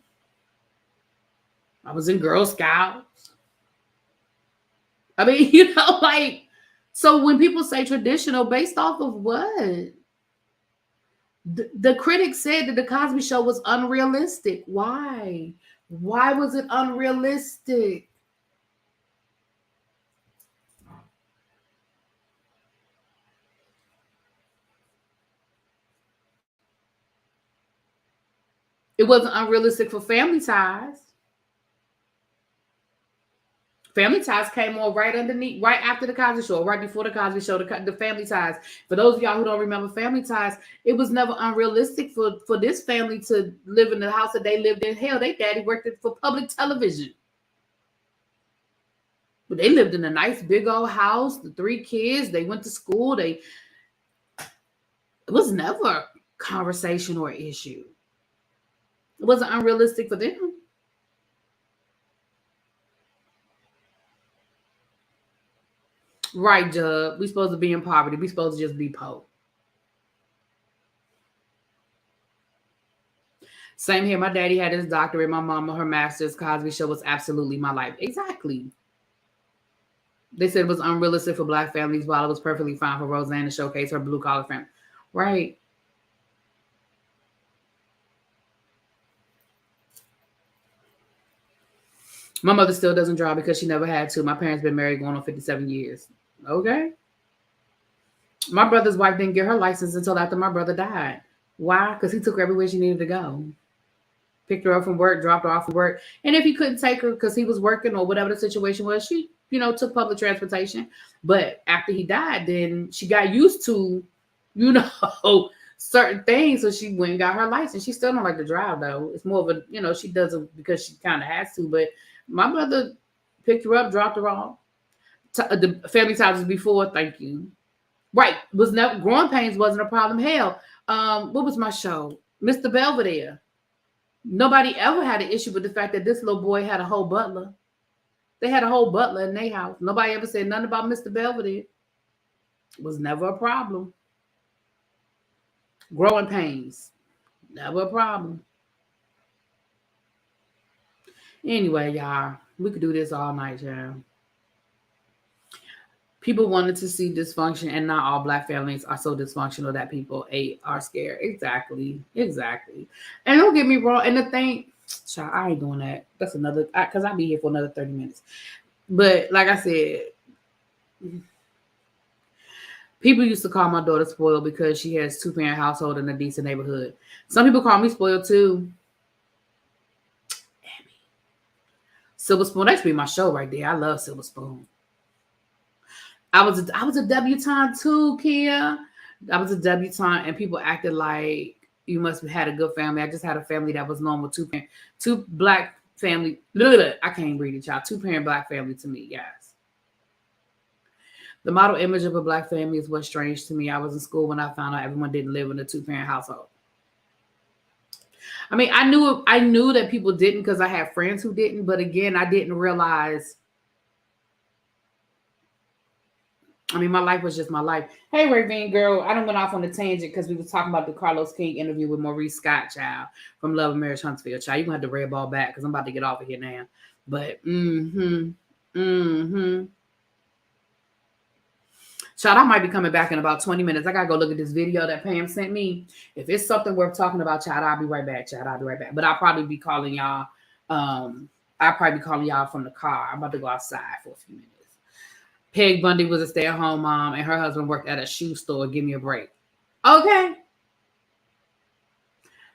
I was in Girl Scouts. I mean, like, so when people say traditional, based off of what? The critics said that the Cosby Show was unrealistic. Why? Why was it unrealistic? It wasn't unrealistic for Family Ties. Family Ties came on right after the Cosby Show, right before the Cosby Show, the Family Ties. For those of y'all who don't remember Family Ties, it was never unrealistic for this family to live in the house that they lived in. Hell, their daddy worked for public television. But they lived in a nice big old house, the 3 kids, they went to school. It was never a conversation or issue. It wasn't unrealistic for them. Right, Jub. We supposed to be in poverty. We supposed to just be poor. Same here. My daddy had his doctorate. My mama, her master's. Cosby Show was absolutely my life. Exactly. They said it was unrealistic for Black families while it was perfectly fine for Roseanne to showcase her blue-collar family. Right. My mother still doesn't drive because she never had to. My parents been married going on 57 years. Okay. My brother's wife didn't get her license until after my brother died. Why? Because he took her everywhere she needed to go. Picked her up from work, dropped her off from work. And if he couldn't take her because he was working or whatever the situation was, she, took public transportation. But after he died, then she got used to, certain things. So she went and got her license. She still don't like to drive, though. It's more of a, she does it because she kind of has to. But my brother picked her up, dropped her off. The Family Ties was before, thank you. Right. Was never growing pains wasn't a problem. Hell, what was my show? Mr. Belvedere. Nobody ever had an issue with the fact that this little boy had a whole butler. They had a whole butler in their house. Nobody ever said nothing about Mr. Belvedere. It was never a problem. Growing pains. Never a problem. Anyway, y'all, we could do this all night, y'all. People wanted to see dysfunction, and not all Black families are so dysfunctional that people are scared. Exactly. And don't get me wrong. And the thing, child, I ain't doing that. That's another, because I'll be here for another 30 minutes. But like I said, people used to call my daughter spoiled because she has 2-parent household in a decent neighborhood. Some people call me spoiled too. Silver Spoon, that should be my show right there. I love Silver Spoon. I was a debutante too, Kia. I was a debutante, and people acted like you must have had a good family. I just had a family that was normal, 2 Black family. I can't read it, y'all. 2-parent Black family to me, yes. The model image of a Black family is what's strange to me. I was in school when I found out everyone didn't live in a 2-parent household. I mean, I knew that people didn't because I had friends who didn't, but again, I didn't realize. I mean, my life was just my life. Hey, Ravine girl, I done went off on a tangent because we was talking about the Carlos King interview with Maurice Scott, child, from Love and Marriage Huntsville, child. You're going to have to red ball back because I'm about to get off of here now. But, Child, I might be coming back in about 20 minutes. I got to go look at this video that Pam sent me. If it's something worth talking about, child, I'll be right back, child. I'll be right back. But I'll probably be calling y'all. I'll probably be calling y'all from the car. I'm about to go outside for a few minutes. Peg Bundy was a stay-at-home mom, and her husband worked at a shoe store. Give me a break. Okay.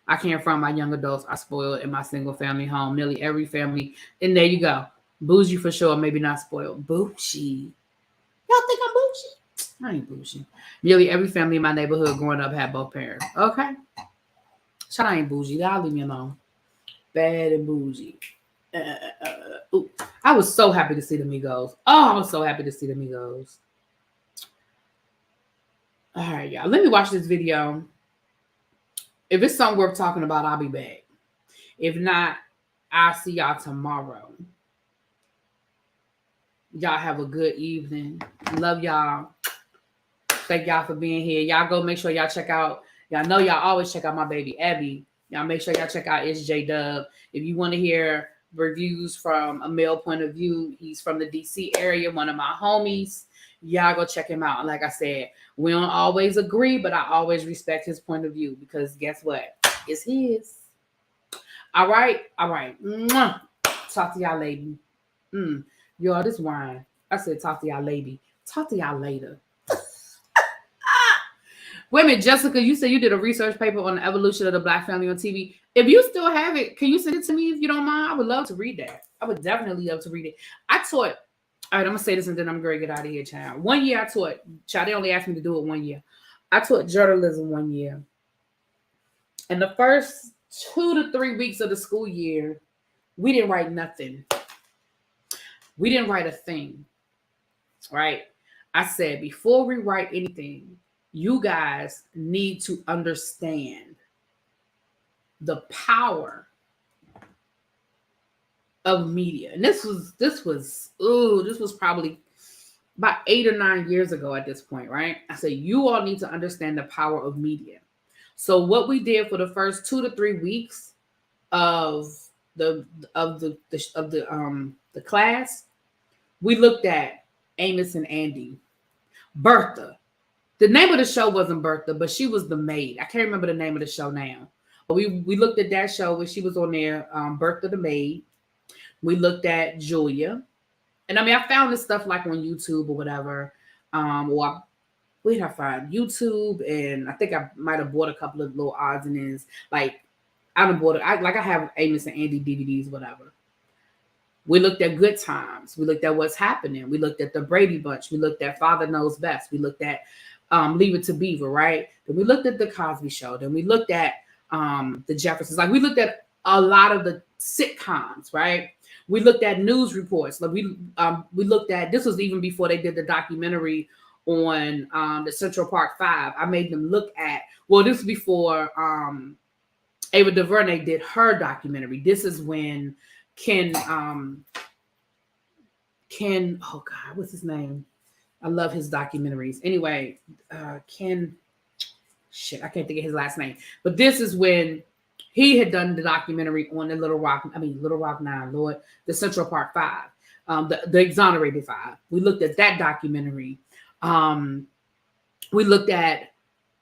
I came from my young adults. I spoiled in my single-family home. Nearly every family. And there you go. Bougie for sure, maybe not spoiled. Bougie. Y'all think I'm bougie? I ain't bougie. Nearly every family in my neighborhood growing up had both parents. Okay. Shut I ain't bougie. Y'all leave me alone. Bad and bougie. I was so happy to see the Migos. Oh, I was so happy to see the Migos. All right, y'all. Let me watch this video. If it's something worth talking about, I'll be back. If not, I'll see y'all tomorrow. Y'all have a good evening. Love y'all. Thank y'all for being here. Y'all go make sure y'all check out. Y'all know y'all always check out my baby Abby. Y'all make sure y'all check out SJ Dub. If you want to hear reviews from a male point of view, he's from the DC area, one of my homies. Y'all go check him out. Like I said, we don't always agree, but I always respect his point of view because guess what? It's his. All right. Mwah. Talk to y'all later. Y'all, this wine. I said talk to y'all lady. Talk to y'all later. Wait a minute, Jessica, you said you did a research paper on the evolution of the Black family on TV. If you still have it, can you send it to me if you don't mind? I would love to read that. I would definitely love to read it. I taught, all right, I'm going to say this and then I'm going to get out of here, child. 1 year I taught, child, they only asked me to do it 1 year. I taught journalism 1 year. And the first 2 to 3 weeks of the school year, we didn't write nothing. We didn't write a thing, right? I said, before we write anything, you guys need to understand the power of media. And this was probably about 8 or 9 years ago at this point, right? I said, you all need to understand the power of media. So what we did for the first 2 to 3 weeks of the class, we looked at Amos and Andy, Bertha. The name of the show wasn't Bertha, but she was the maid. I can't remember the name of the show now. But we looked at that show when she was on there, Bertha the maid. We looked at Julia. And I mean, I found this stuff like on YouTube or whatever. Where did I find YouTube? And I think I might have bought a couple of little odds and ends. Like, I have Amos and Andy DVDs, whatever. We looked at Good Times. We looked at What's Happening. We looked at The Brady Bunch. We looked at Father Knows Best. We looked at Leave It to Beaver, right? Then we looked at The Cosby Show. Then we looked at The Jeffersons. Like, we looked at a lot of the sitcoms, right? We looked at news reports. Like we looked at, this was even before they did the documentary on the Central Park 5. I made them look at, well, this was before Ava DuVernay did her documentary. This is when Ken, oh God, what's his name? I love his documentaries. Anyway, Ken, I can't think of his last name. But this is when he had done the documentary on the Little Rock 9, Lord, the Central Park 5, the Exonerated 5. We looked at that documentary. We looked at,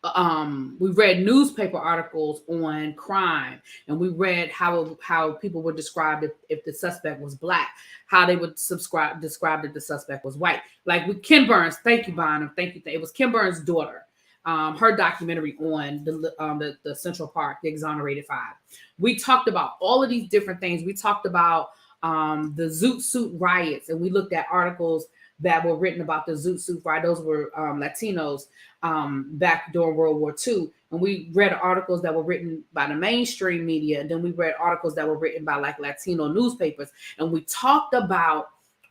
we read newspaper articles on crime, and we read how people would describe if the suspect was Black, how they would describe that the suspect was white. Like with Ken Burns, thank you, Bonham, thank you. It was Ken Burns' daughter, her documentary on the Central Park, the Exonerated 5. We talked about all of these different things. We talked about the Zoot Suit riots, and we looked at articles that were written about the Zoot Suit riot. Those were Latinos back during World War II. and we read articles that were written by the mainstream media, and then we read articles that were written by like Latino newspapers, and we talked about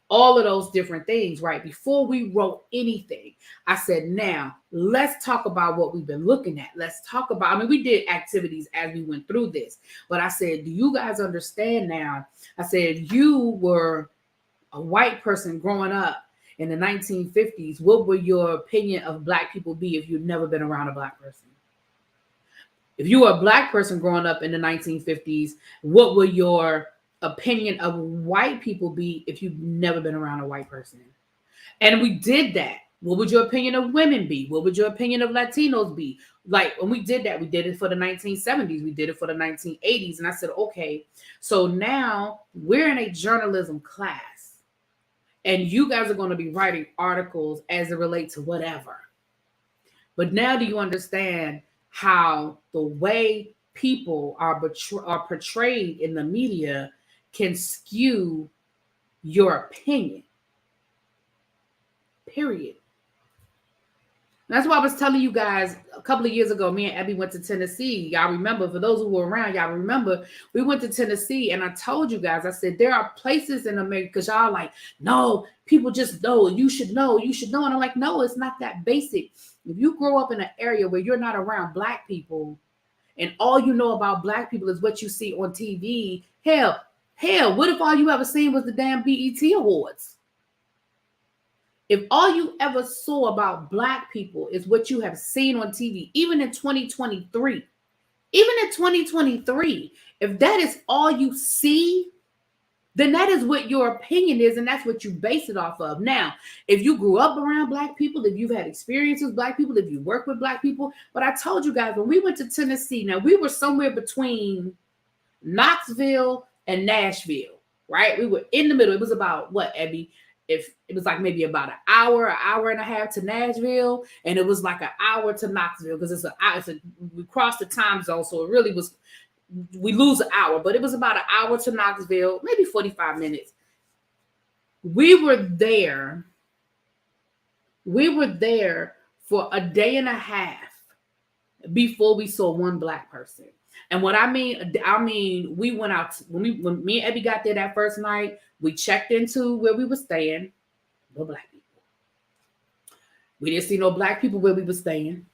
all of those different things, right? Before we wrote anything, I said, now let's talk about what we've been looking at. Let's talk about, I mean, we did activities as we went through this, but I said, do you guys understand now? I said, you were a white person growing up in the 1950s. What would your opinion of Black people be if you'd never been around a Black person? If you were a Black person growing up in the 1950s, what would your opinion of white people be if you've never been around a white person? And we did that. What would your opinion of women be? What would your opinion of Latinos be? Like when we did that, we did it for the 1970s. We did it for the 1980s. And I said, okay, so now we're in a journalism class and you guys are going to be writing articles as it relates to whatever. But now do you understand how the way people are portrayed in the media can skew your opinion? Period. That's why I was telling you guys a couple of years ago, me and Abby went to Tennessee. Y'all remember, for those who were around, y'all remember, we went to Tennessee and I told you guys, I said, there are places in America, because y'all like, no, people just know, you should know. And I'm like, no, it's not that basic. If you grow up in an area where you're not around Black people and all you know about Black people is what you see on TV, hell, what if all you ever seen was the damn BET Awards? If all you ever saw about Black people is what you have seen on TV, even in 2023, if that is all you see, then that is what your opinion is, and that's what you base it off of. Now, if you grew up around Black people, if you've had experiences with Black people, if you work with Black people, but I told you guys, when we went to Tennessee, now we were somewhere between Knoxville and Nashville, right? We were in the middle. It was about what, Abby? If it was like maybe about an hour and a half to Nashville, and it was like an hour to Knoxville, because we crossed the time zone, so it really was, we lose an hour, but it was about an hour to Knoxville, maybe 45 minutes. We were there for a day and a half before we saw one Black person. And what I mean, we went out, when me and Abby got there that first night, we checked into where we were staying. No Black people. We didn't see no Black people where we were staying.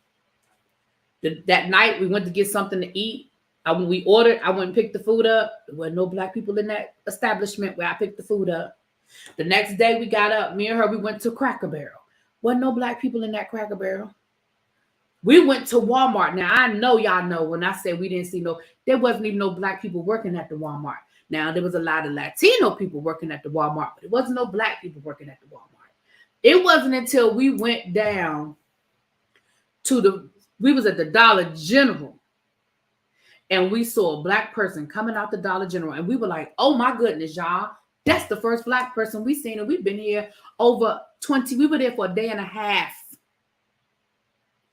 That night, we went to get something to eat. When we ordered, I went and picked the food up. There were no Black people in that establishment where I picked the food up. The next day, we got up. Me and her, we went to Cracker Barrel. Wasn't no Black people in that Cracker Barrel. We went to Walmart. Now, I know y'all know when I said we didn't see there wasn't even no Black people working at the Walmart. Now, there was a lot of Latino people working at the Walmart, but it wasn't no Black people working at the Walmart. It wasn't until we went down we was at the Dollar General, and we saw a Black person coming out the Dollar General, and we were like, oh my goodness, y'all, that's the first Black person we've seen, and we've been here over 20, we were there for a day and a half.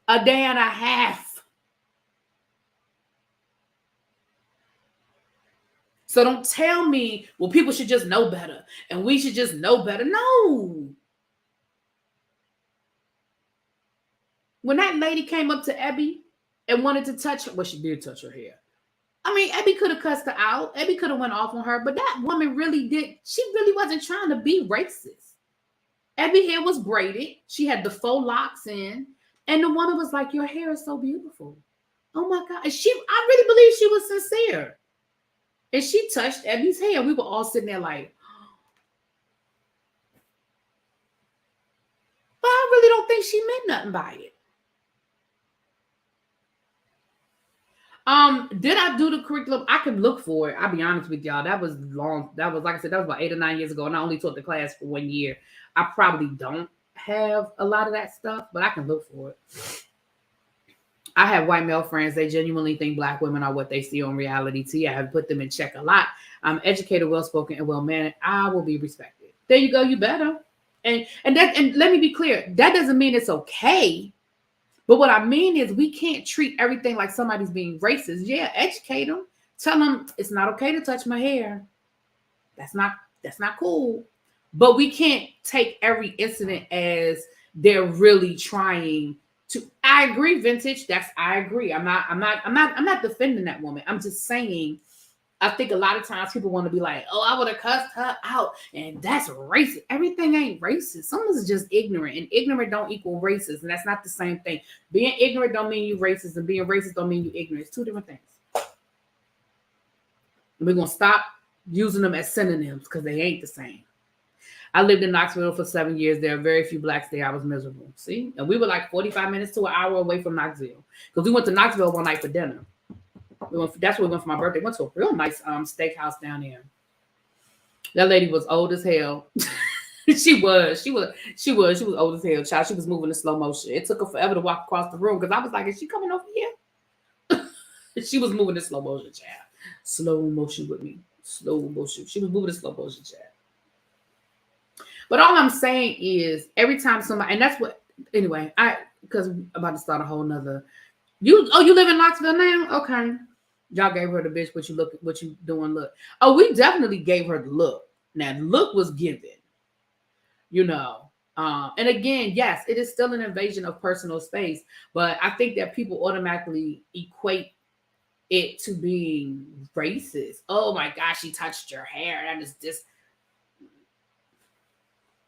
A day and a half. So don't tell me, well, people should just know better and we should just know better. No. When that lady came up to Abby and wanted to touch her, well, she did touch her hair. I mean, Abby could have cussed her out. Abby could have went off on her, but that woman she really wasn't trying to be racist. Abby's hair was braided. She had the faux locks in, and the woman was like, your hair is so beautiful. Oh my God. And I really believe she was sincere. And she touched Abby's hair. We were all sitting there like, but I really don't think she meant nothing by it. Did I do the curriculum? I can look for it. I'll be honest with y'all. That was long. That was, like I said, that was about 8 or 9 years ago. And I only taught the class for 1 year. I probably don't have a lot of that stuff, but I can look for it. I have white male friends. They genuinely think Black women are what they see on reality TV. I have put them in check a lot. I'm educated, well-spoken, and well-mannered. I will be respected. There you go. You better. And let me be clear. That doesn't mean it's okay. But what I mean is we can't treat everything like somebody's being racist. Yeah, educate them. Tell them it's not okay to touch my hair. That's not cool. But we can't take every incident as they're really trying I agree, vintage. I agree. I'm not defending that woman. I'm just saying, I think a lot of times people want to be like, oh, I would have cussed her out, and that's racist. Everything ain't racist. Someone's just ignorant, and ignorant don't equal racist, and that's not the same thing. Being ignorant don't mean you racist, and being racist don't mean you ignorant. It's two different things. And we're gonna stop using them as synonyms because they ain't the same. I lived in Knoxville for 7 years. There are very few blacks there. I was miserable. See? And we were like 45 minutes to an hour away from Knoxville. Because we went to Knoxville one night for dinner. That's where we went for my birthday. Went to a real nice steakhouse down there. That lady was old as hell. She was old as hell, child. She was moving in slow motion. It took her forever to walk across the room because I was like, is she coming over here? She was moving in slow motion, child. Slow motion with me. Slow motion. She was moving in slow motion, child. But all I'm saying is every time somebody, and that's what, anyway, because I'm about to start a whole nother, you live in Knoxville now? Okay. Y'all gave her the bitch, what you doing, look. Oh, we definitely gave her the look. Now, the look was given, you know. And again, yes, it is still an invasion of personal space, but I think that people automatically equate it to being racist. Oh my gosh, she touched your hair. That is just,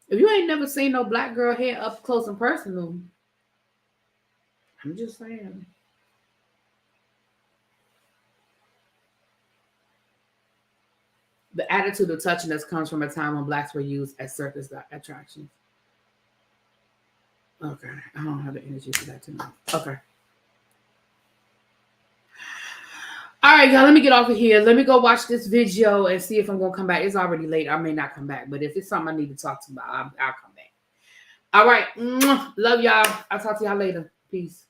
if you ain't never seen no black girl hair up close and personal, I'm just saying. The attitude of touchiness comes from a time when blacks were used as circus attractions. Okay, I don't have the energy for that tonight. Okay. All right, y'all, let me get off of here. Let me go watch this video and see if I'm going to come back. It's already late. I may not come back, but if it's something I need to talk to about, I'll come back. All right. Love y'all. I'll talk to y'all later. Peace.